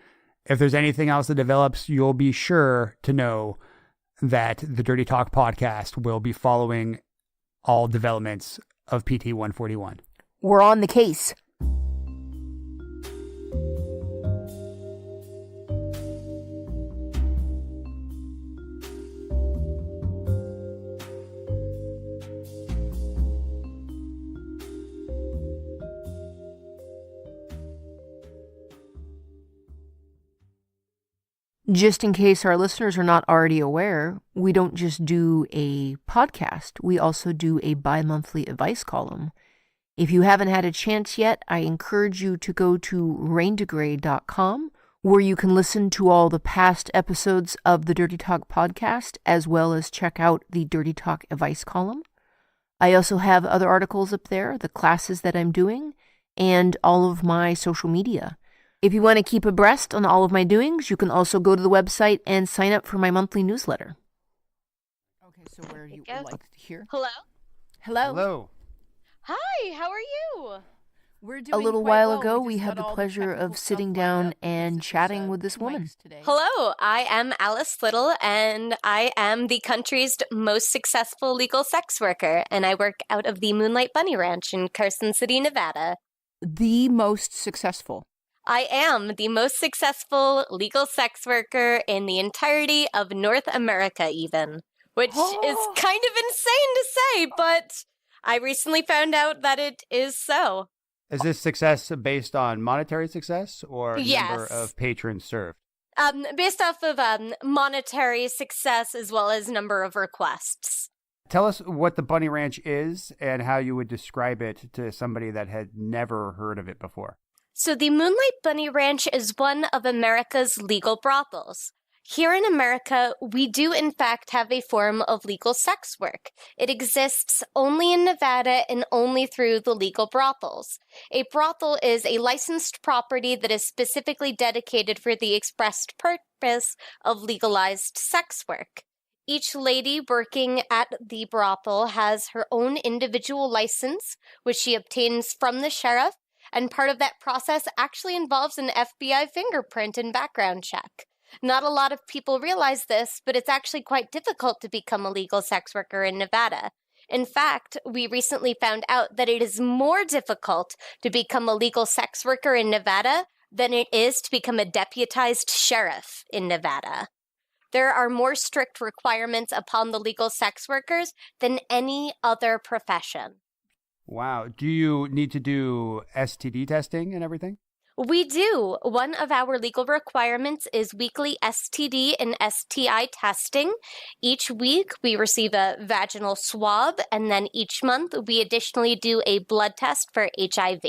If there's anything else that develops, you'll be sure to know that the Dirty Talk podcast will be following all developments of PT 141. We're on the case. Just in case our listeners are not already aware, we don't just do a podcast. We also do a bi-monthly advice column. If you haven't had a chance yet, I encourage you to go to raindegrade.com, where you can listen to all the past episodes of the Dirty Talk podcast, as well as check out the Dirty Talk advice column. I also have other articles up there, the classes that I'm doing, and all of my social media. If you want to keep abreast on all of my doings, you can also go to the website and sign up for my monthly newsletter. Okay, so where do you would like to hear? Hello? Hello. Hello. Hi, how are you? We're doing a little while ago, we had the pleasure of sitting down and chatting with this woman. Hello, I am Alice Little, and I am the country's most successful legal sex worker, and I work out of the Moonlight Bunny Ranch in Carson City, Nevada. The most successful. I am the most successful legal sex worker in the entirety of North America, even, which is kind of insane to say, but I recently found out that it is so. Is this success based on monetary success or number of patrons served? Based off of monetary success as well as number of requests. Tell us what the Bunny Ranch is and how you would describe it to somebody that had never heard of it before. So the Moonlight Bunny Ranch is one of America's legal brothels. Here in America, we do in fact have a form of legal sex work. It exists only in Nevada and only through the legal brothels. A brothel is a licensed property that is specifically dedicated for the expressed purpose of legalized sex work. Each lady working at the brothel has her own individual license, which she obtains from the sheriff, and part of that process actually involves an FBI fingerprint and background check. Not a lot of people realize this, but it's actually quite difficult to become a legal sex worker in Nevada. In fact, we recently found out that it is more difficult to become a legal sex worker in Nevada than it is to become a deputized sheriff in Nevada. There are more strict requirements upon the legal sex workers than any other profession. Wow. Do you need to do STD testing and everything? We do. One of our legal requirements is weekly STD and STI testing. Each week, we receive a vaginal swab, and then each month, we additionally do a blood test for HIV.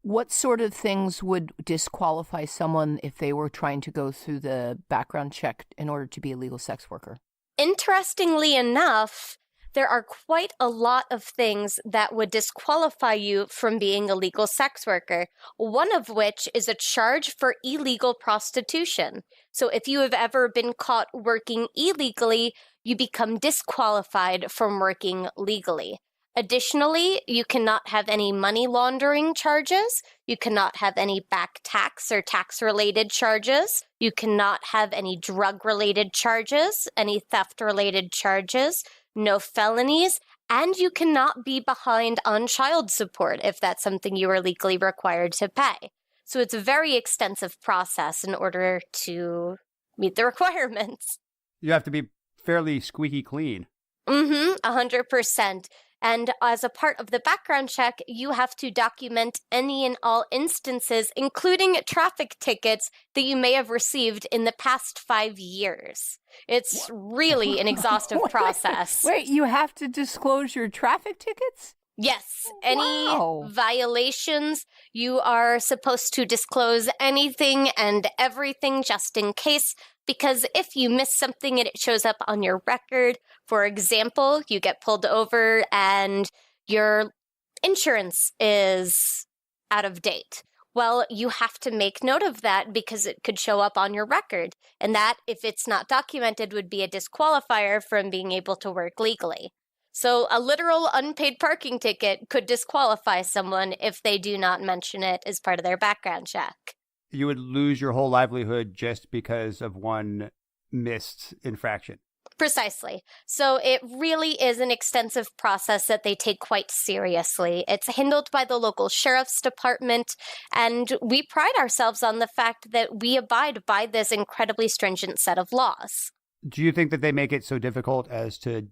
What sort of things would disqualify someone if they were trying to go through the background check in order to be a legal sex worker? Interestingly enough, there are quite a lot of things that would disqualify you from being a legal sex worker, one of which is a charge for illegal prostitution. So if you have ever been caught working illegally, you become disqualified from working legally. Additionally, you cannot have any money laundering charges. You cannot have any back tax or tax-related charges. You cannot have any drug-related charges, any theft-related charges, no felonies, and you cannot be behind on child support if that's something you are legally required to pay. So it's a very extensive process in order to meet the requirements. You have to be fairly squeaky clean. 100%. And as a part of the background check, you have to document any and all instances, including traffic tickets that you may have received in the past 5 years. It's really an exhaustive process. Wait, you have to disclose your traffic tickets? Yes. Any violations, you are supposed to disclose anything and everything just in case, because if you miss something and it shows up on your record, for example, you get pulled over and your insurance is out of date. Well, you have to make note of that because it could show up on your record. And that, if it's not documented, would be a disqualifier from being able to work legally. So a literal unpaid parking ticket could disqualify someone if they do not mention it as part of their background check. You would lose your whole livelihood just because of one missed infraction. Precisely. So it really is an extensive process that they take quite seriously. It's handled by the local sheriff's department, and we pride ourselves on the fact that we abide by this incredibly stringent set of laws. Do you think that they make it so difficult as to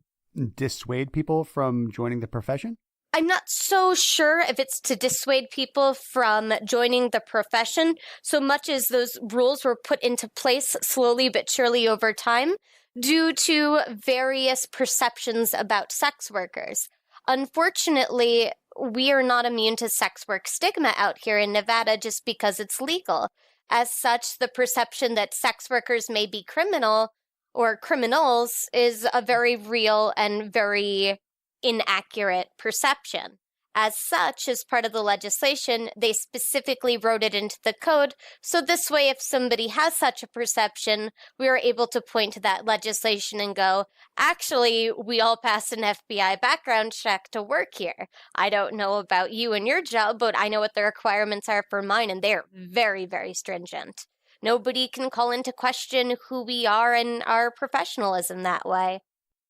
dissuade people from joining the profession? I'm not so sure if it's to dissuade people from joining the profession so much as those rules were put into place slowly but surely over time due to various perceptions about sex workers. Unfortunately, we are not immune to sex work stigma out here in Nevada just because it's legal. As such, the perception that sex workers may be criminal or criminals is a very real and very inaccurate perception. As such, as part of the legislation, they specifically wrote it into the code, so this way if somebody has such a perception, we are able to point to that legislation and go, actually, we all passed an FBI background check to work here. I don't know about you and your job, but I know what the requirements are for mine, and they're very, very stringent. Nobody can call into question who we are and our professionalism that way.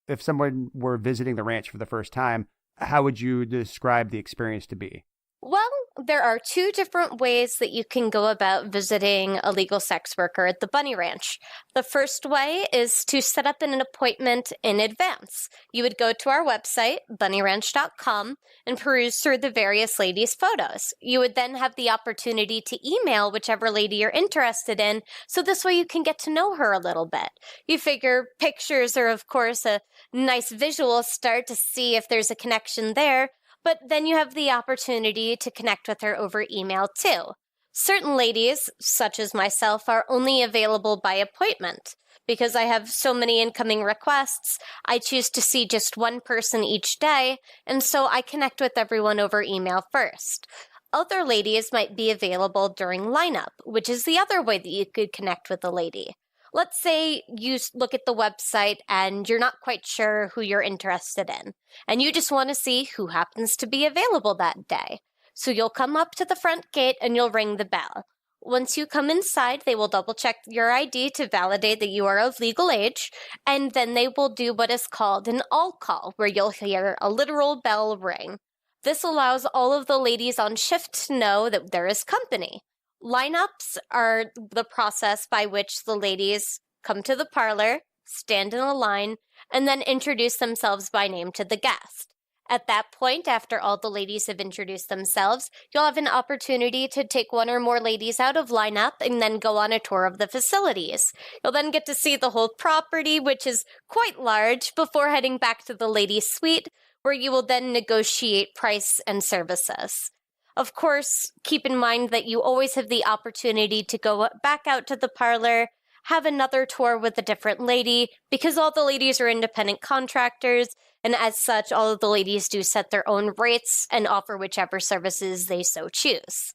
If someone were visiting the ranch for the first time, how would you describe the experience to be? Well, there are two different ways that you can go about visiting a legal sex worker at the Bunny Ranch. The first way is to set up an appointment in advance. You would go to our website, bunnyranch.com, and peruse through the various ladies' photos. You would then have the opportunity to email whichever lady you're interested in, so this way you can get to know her a little bit. You figure pictures are, of course, a nice visual start to see if there's a connection there, but then you have the opportunity to connect with her over email too. Certain ladies, such as myself, are only available by appointment. Because I have so many incoming requests, I choose to see just one person each day, and so I connect with everyone over email first. Other ladies might be available during lineup, which is the other way that you could connect with a lady. Let's say you look at the website and you're not quite sure who you're interested in, and you just want to see who happens to be available that day. So you'll come up to the front gate and you'll ring the bell. Once you come inside, they will double-check your ID to validate that you are of legal age, and then they will do what is called an all-call, where you'll hear a literal bell ring. This allows all of the ladies on shift to know that there is company. Lineups are the process by which the ladies come to the parlor, stand in a line, and then introduce themselves by name to the guest. At that point, after all the ladies have introduced themselves, you'll have an opportunity to take one or more ladies out of lineup and then go on a tour of the facilities. You'll then get to see the whole property, which is quite large, before heading back to the ladies' suite, where you will then negotiate price and services. Of course, keep in mind that you always have the opportunity to go back out to the parlor, have another tour with a different lady, because all the ladies are independent contractors, and as such, all of the ladies do set their own rates and offer whichever services they so choose.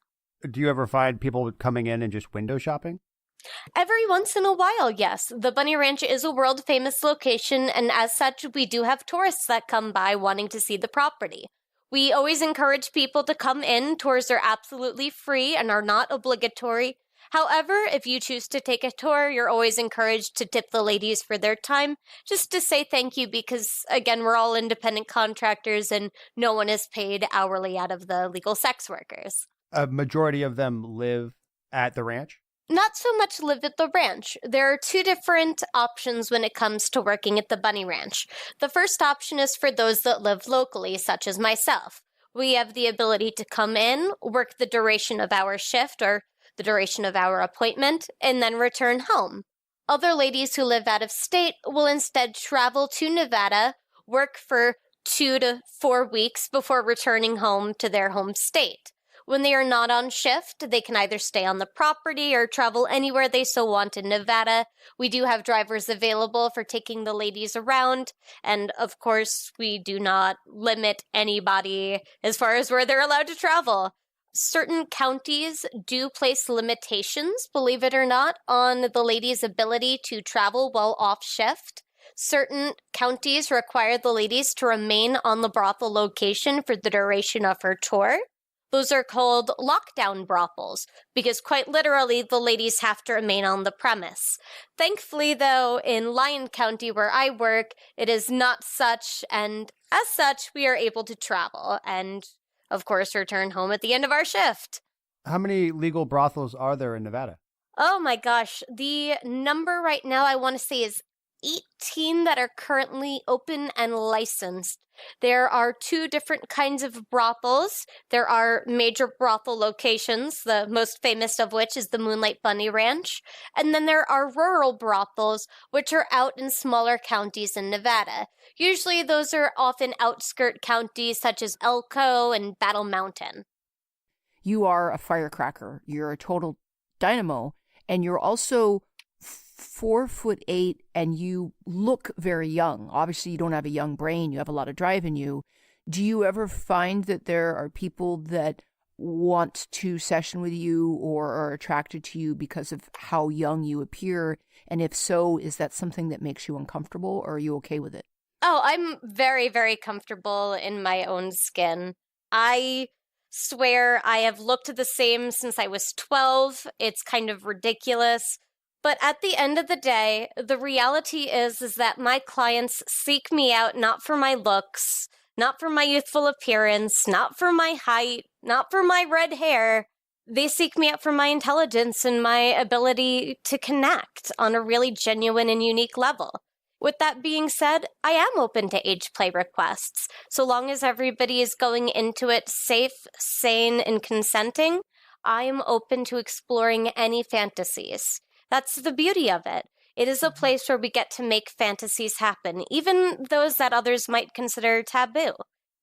Do you ever find people coming in and just window shopping? Every once in a while, yes. The Bunny Ranch is a world-famous location, and as such, we do have tourists that come by wanting to see the property. We always encourage people to come in. Tours are absolutely free and are not obligatory. However, if you choose to take a tour, you're always encouraged to tip the ladies for their time, just to say thank you because, again, we're all independent contractors and no one is paid hourly out of the legal sex workers. A majority of them live at the ranch? Not so much live at the ranch. There are two different options when it comes to working at the Bunny Ranch. The first option is for those that live locally, such as myself. We have the ability to come in, work the duration of our shift or the duration of our appointment, and then return home. Other ladies who live out of state will instead travel to Nevada, work for 2 to 4 weeks before returning home to their home state. When they are not on shift, they can either stay on the property or travel anywhere they so want in Nevada. We do have drivers available for taking the ladies around, and of course, we do not limit anybody as far as where they're allowed to travel. Certain counties do place limitations, believe it or not, on the ladies' ability to travel while off shift. Certain counties require the ladies to remain on the brothel location for the duration of her tour. Those are called lockdown brothels, because quite literally, the ladies have to remain on the premise. Thankfully, though, in Lyon County, where I work, it is not such, and as such, we are able to travel, and, of course, return home at the end of our shift. How many legal brothels are there in Nevada? Oh my gosh, the number right now I want to say is 18 that are currently open and licensed. There are 2 different kinds of brothels. There are major brothel locations, the most famous of which is the Moonlight Bunny Ranch. And then there are rural brothels, which are out in smaller counties in Nevada. Usually those are often outskirt counties such as Elko and Battle Mountain. You are a firecracker. You're a total dynamo. And you're also 4'8", and you look very young. Obviously, you don't have a young brain. You have a lot of drive in you. Do you ever find that there are people that want to session with you or are attracted to you because of how young you appear? And if so, is that something that makes you uncomfortable, or are you okay with it? Oh, I'm very, very comfortable in my own skin. I swear I have looked the same since I was 12. It's kind of ridiculous. But at the end of the day, the reality is that my clients seek me out not for my looks, not for my youthful appearance, not for my height, not for my red hair. They seek me out for my intelligence and my ability to connect on a really genuine and unique level. With that being said, I am open to age play requests, so long as everybody is going into it safe, sane, and consenting. I am open to exploring any fantasies. That's the beauty of it. It is a place where we get to make fantasies happen, even those that others might consider taboo.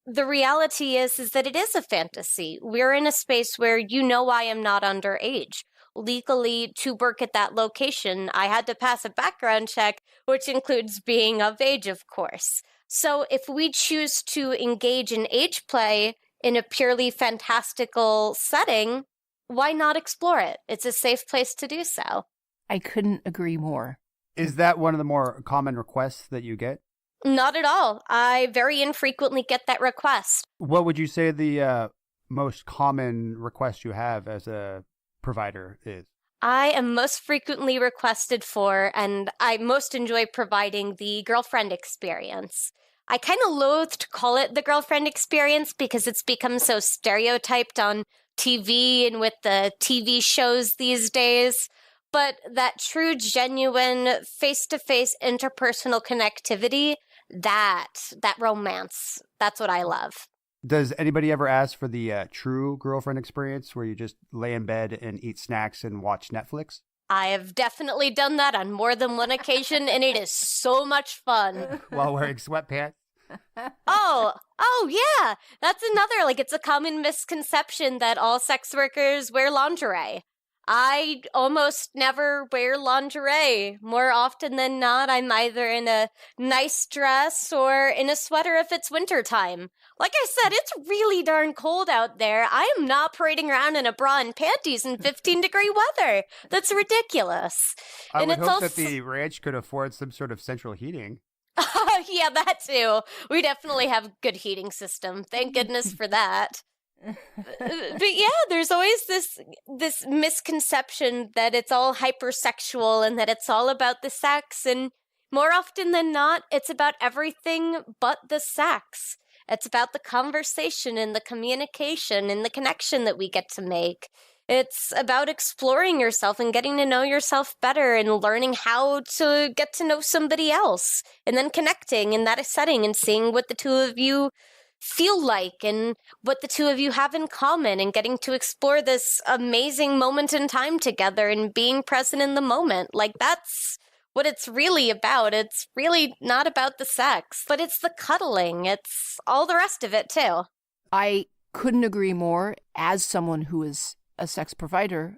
The reality is that it is a fantasy. We're in a space where I am not underage. Legally, to work at that location, I had to pass a background check, which includes being of age, of course. So if we choose to engage in age play in a purely fantastical setting, why not explore it? It's a safe place to do so. I couldn't agree more. Is that one of the more common requests that you get? Not at all. I very infrequently get that request. What would you say the most common request you have as a provider is? I am most frequently requested for, and I most enjoy providing, the girlfriend experience. I kind of loathe to call it the girlfriend experience because it's become so stereotyped on TV and with the TV shows these days. But that true, genuine, face-to-face interpersonal connectivity, that romance, that's what I love. Does anybody ever ask for the true girlfriend experience where you just lay in bed and eat snacks and watch Netflix? I have definitely done that on more than one occasion, and it is so much fun. While wearing sweatpants? Oh, yeah. That's another, it's a common misconception that all sex workers wear lingerie. I almost never wear lingerie. More often than not, I'm either in a nice dress or in a sweater if it's wintertime. Like I said, it's really darn cold out there. I am not parading around in a bra and panties in 15-degree weather. That's ridiculous. I and would it's hope that the ranch could afford some sort of central heating. Yeah, that too. We definitely have a good heating system. Thank goodness for that. But yeah, there's always this misconception that it's all hypersexual and that it's all about the sex, and more often than not, it's about everything but the sex. It's about the conversation and the communication and the connection that we get to make. It's about exploring yourself and getting to know yourself better and learning how to get to know somebody else, and then connecting in that setting and seeing what the two of you feel like and what the two of you have in common, and getting to explore this amazing moment in time together and being present in the moment. That's what it's really about. It's really not about the sex, but it's the cuddling. It's all the rest of it too. I couldn't agree more. As someone who is a sex provider,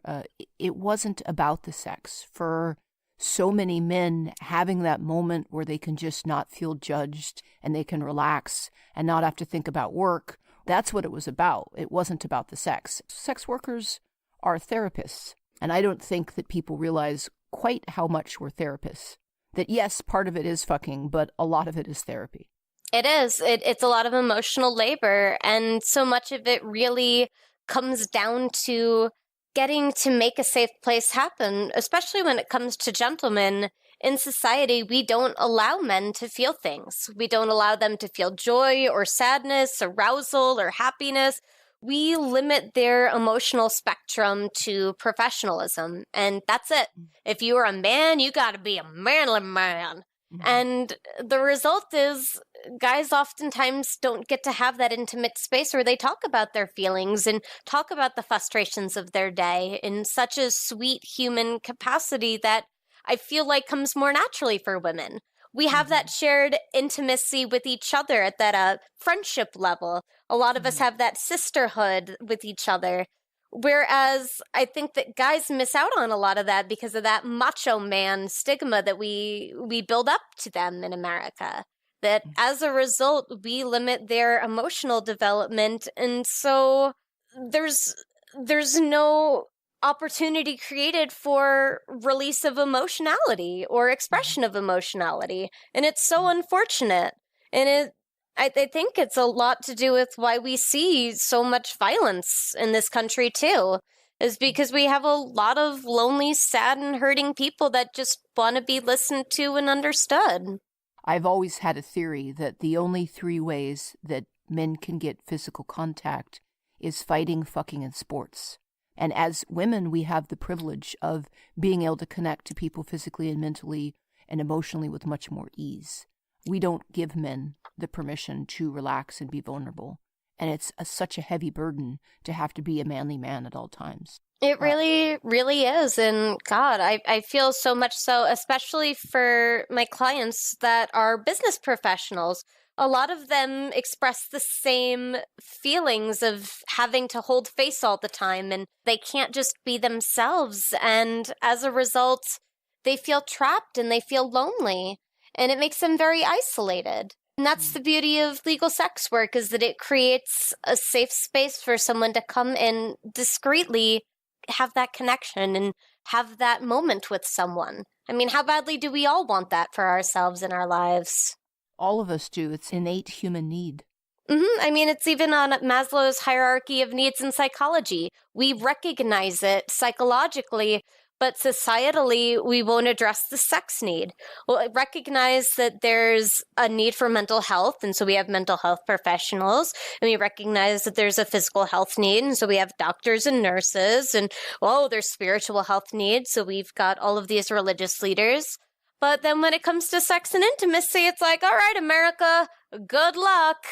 it wasn't about the sex. For so many men, having that moment where they can just not feel judged and they can relax and not have to think about work, that's what it was about. It wasn't about the sex. Sex workers are therapists, and I don't think that people realize quite how much we're therapists. That yes, part of it is fucking, but a lot of it is therapy. It is. It's a lot of emotional labor, and so much of it really comes down to getting to make a safe place happen, especially when it comes to gentlemen. In society, we don't allow men to feel things. We don't allow them to feel joy or sadness, arousal or happiness. We limit their emotional spectrum to professionalism, and that's it. If you are a man, you gotta be a manly man. And the result is guys oftentimes don't get to have that intimate space where they talk about their feelings and talk about the frustrations of their day in such a sweet human capacity that I feel like comes more naturally for women. We have that shared intimacy with each other at that friendship level. A lot of us have that sisterhood with each other. Whereas I think that guys miss out on a lot of that because of that macho man stigma that we build up to them in America. That as a result, we limit their emotional development. And so there's no opportunity created for release of emotionality or expression of emotionality. And it's so unfortunate. And I think it's a lot to do with why we see so much violence in this country, too, is because we have a lot of lonely, sad, and hurting people that just want to be listened to and understood. I've always had a theory that the only 3 ways that men can get physical contact is fighting, fucking, and sports. And as women, we have the privilege of being able to connect to people physically and mentally and emotionally with much more ease. We don't give men the permission to relax and be vulnerable. And it's such a heavy burden to have to be a manly man at all times. It really, really is. And God, I feel so much so, especially for my clients that are business professionals. A lot of them express the same feelings of having to hold face all the time, and they can't just be themselves. And as a result, they feel trapped and they feel lonely, and it makes them very isolated. And that's the beauty of legal sex work, is that it creates a safe space for someone to come in discreetly, have that connection and have that moment with someone. I mean, how badly do we all want that for ourselves in our lives? All of us do. It's innate human need. I mean, it's even on Maslow's hierarchy of needs in psychology. We recognize it psychologically, but societally, we won't address the sex need. We'll recognize that there's a need for mental health, and so we have mental health professionals. And we recognize that there's a physical health need, and so we have doctors and nurses. And, there's spiritual health needs, so we've got all of these religious leaders. But then when it comes to sex and intimacy, it's like, all right, America, good luck.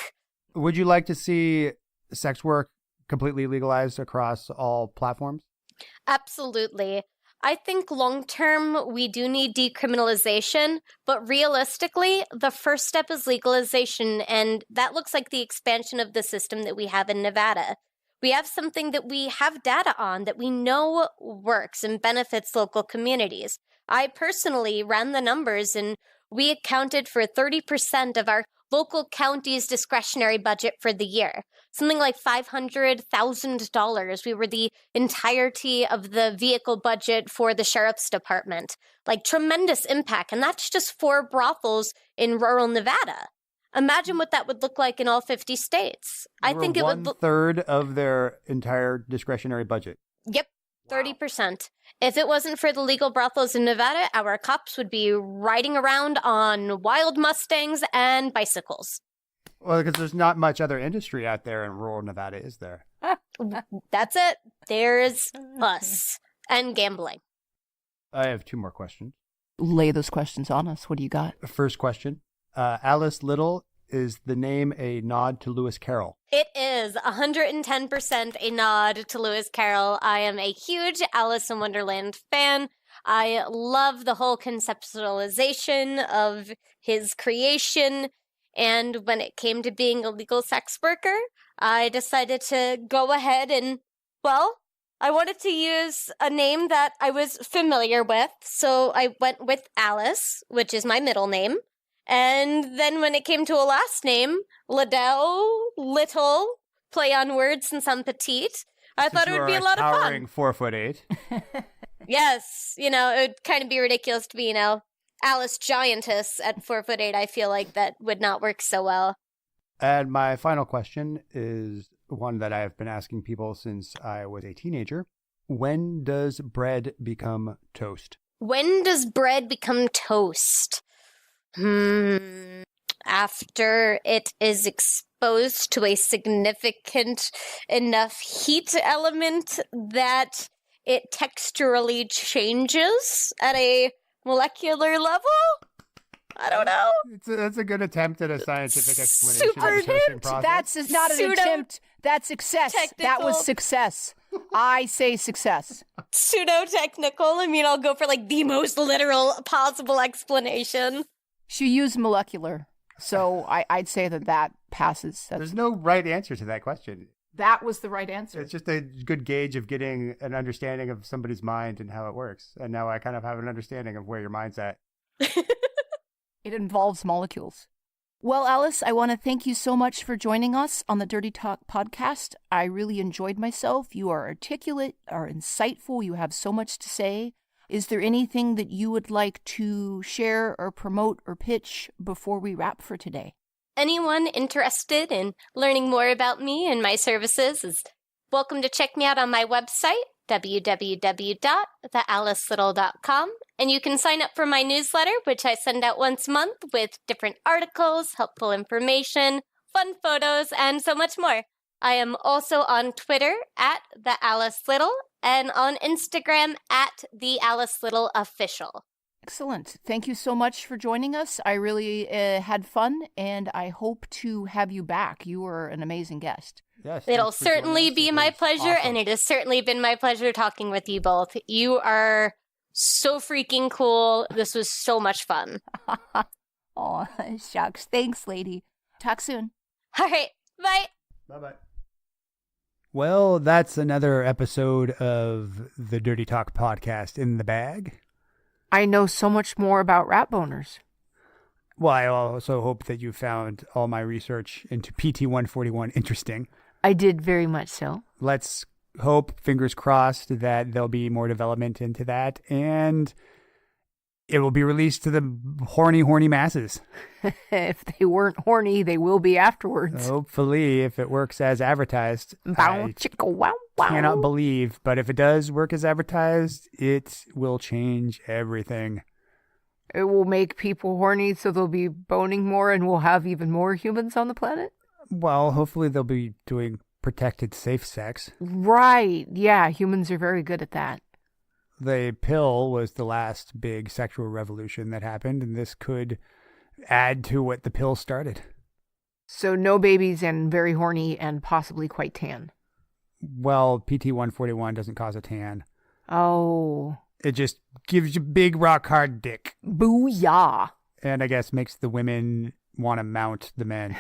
Would you like to see sex work completely legalized across all platforms? Absolutely. I think long-term, we do need decriminalization, but realistically, the first step is legalization, and that looks like the expansion of the system that we have in Nevada. We have something that we have data on that we know works and benefits local communities. I personally ran the numbers, and we accounted for 30% of our local county's discretionary budget for the year. Something like $500,000. We were the entirety of the vehicle budget for the sheriff's department. Like, tremendous impact. And that's just 4 brothels in rural Nevada. Imagine what that would look like in all 50 states. I think it would 1/3 of their entire discretionary budget. Yep. 30%. If it wasn't for the legal brothels in Nevada, our cops would be riding around on wild Mustangs and bicycles. Well, because there's not much other industry out there in rural Nevada, is there? That's it. There's us. And gambling. I have 2 more questions. Lay those questions on us. What do you got? First question. Alice Little, is the name a nod to Lewis Carroll? It is 110% a nod to Lewis Carroll. I am a huge Alice in Wonderland fan. I love the whole conceptualization of his creation. And when it came to being a legal sex worker, I decided to go ahead and, I wanted to use a name that I was familiar with. So I went with Alice, which is my middle name. And then when it came to a last name, Liddell, Little, play on words since I'm petite, I thought it would be a lot of fun. 4'8". Yes, it would kind of be ridiculous to be, Alice Giantess at 4'8". I feel like that would not work so well. And my final question is one that I've been asking people since I was a teenager. When does bread become toast? When does bread become toast? After it is exposed to a significant enough heat element that it texturally changes at a molecular level? I don't know. That's a good attempt at a scientific explanation Super of the toasting process. That's not an attempt. That's success. That was success. I say success. Pseudo-technical. I mean, I'll go for like the most literal possible explanation. She used molecular, so I'd say that passes. There's no right answer to that question. That was the right answer. It's just a good gauge of getting an understanding of somebody's mind and how it works. And now I kind of have an understanding of where your mind's at. It involves molecules. Well, Alice, I want to thank you so much for joining us on the Dirty Talk podcast. I really enjoyed myself. You are articulate, are insightful. You have so much to say. Is there anything that you would like to share or promote or pitch before we wrap for today? Anyone interested in learning more about me and my services is welcome to check me out on my website, www.thealicelittle.com. And you can sign up for my newsletter, which I send out once a month with different articles, helpful information, fun photos, and so much more. I am also on Twitter at @TheAliceLittle and on Instagram at @TheAliceLittleOfficial. Excellent. Thank you so much for joining us. I really had fun, and I hope to have you back. You were an amazing guest. Yes, it'll certainly be my pleasure, awesome. and it has certainly been my pleasure talking with you both. You are so freaking cool. This was so much fun. Oh, shucks. Thanks, lady. Talk soon. All right. Bye. Bye-bye. Well, that's another episode of the Dirty Talk podcast in the bag. I know so much more about rat boners. Well, I also hope that you found all my research into PT-141 interesting. I did very much so. Let's hope, fingers crossed, that there'll be more development into that, and it will be released to the horny masses. If they weren't horny, they will be afterwards. Hopefully, if it works as advertised. Bow, chicka, wow, wow. Cannot believe, but if it does work as advertised, it will change everything. It will make people horny, so they'll be boning more, and we'll have even more humans on the planet? Well, hopefully they'll be doing protected safe sex. Right. Yeah, humans are very good at that. The pill was the last big sexual revolution that happened, and this could add to what the pill started. So no babies and very horny and possibly quite tan. Well, PT-141 doesn't cause a tan. Oh. It just gives you big rock hard dick. Booyah. And I guess makes the women want to mount the men.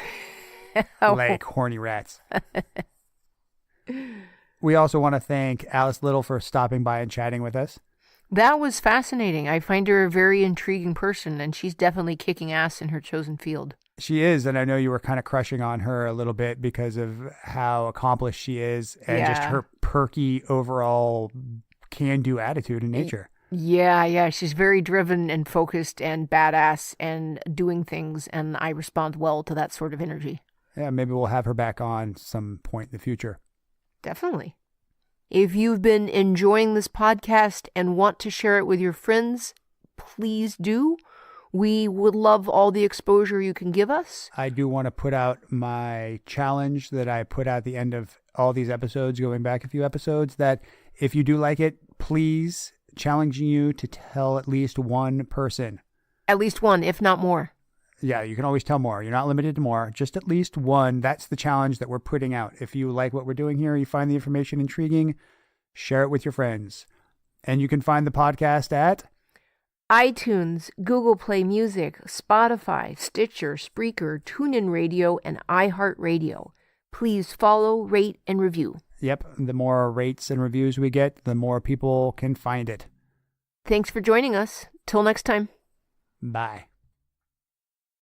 Oh. Like horny rats. We also want to thank Alice Little for stopping by and chatting with us. That was fascinating. I find her a very intriguing person, and she's definitely kicking ass in her chosen field. She is, and I know you were kind of crushing on her a little bit because of how accomplished she is and just her perky overall can-do attitude in nature. Yeah. She's very driven and focused and badass and doing things, and I respond well to that sort of energy. Yeah, maybe we'll have her back on some point in the future. Definitely. If you've been enjoying this podcast and want to share it with your friends, please do. We would love all the exposure you can give us. I do want to put out my challenge that I put out at the end of all these episodes, going back a few episodes, that if you do like it, please, challenging you to tell at least one person. At least one, if not more. Yeah, you can always tell more. You're not limited to more. Just at least one. That's the challenge that we're putting out. If you like what we're doing here, you find the information intriguing, share it with your friends. And you can find the podcast at iTunes, Google Play Music, Spotify, Stitcher, Spreaker, TuneIn Radio, and iHeartRadio. Please follow, rate, and review. Yep, the more rates and reviews we get, the more people can find it. Thanks for joining us. Till next time. Bye.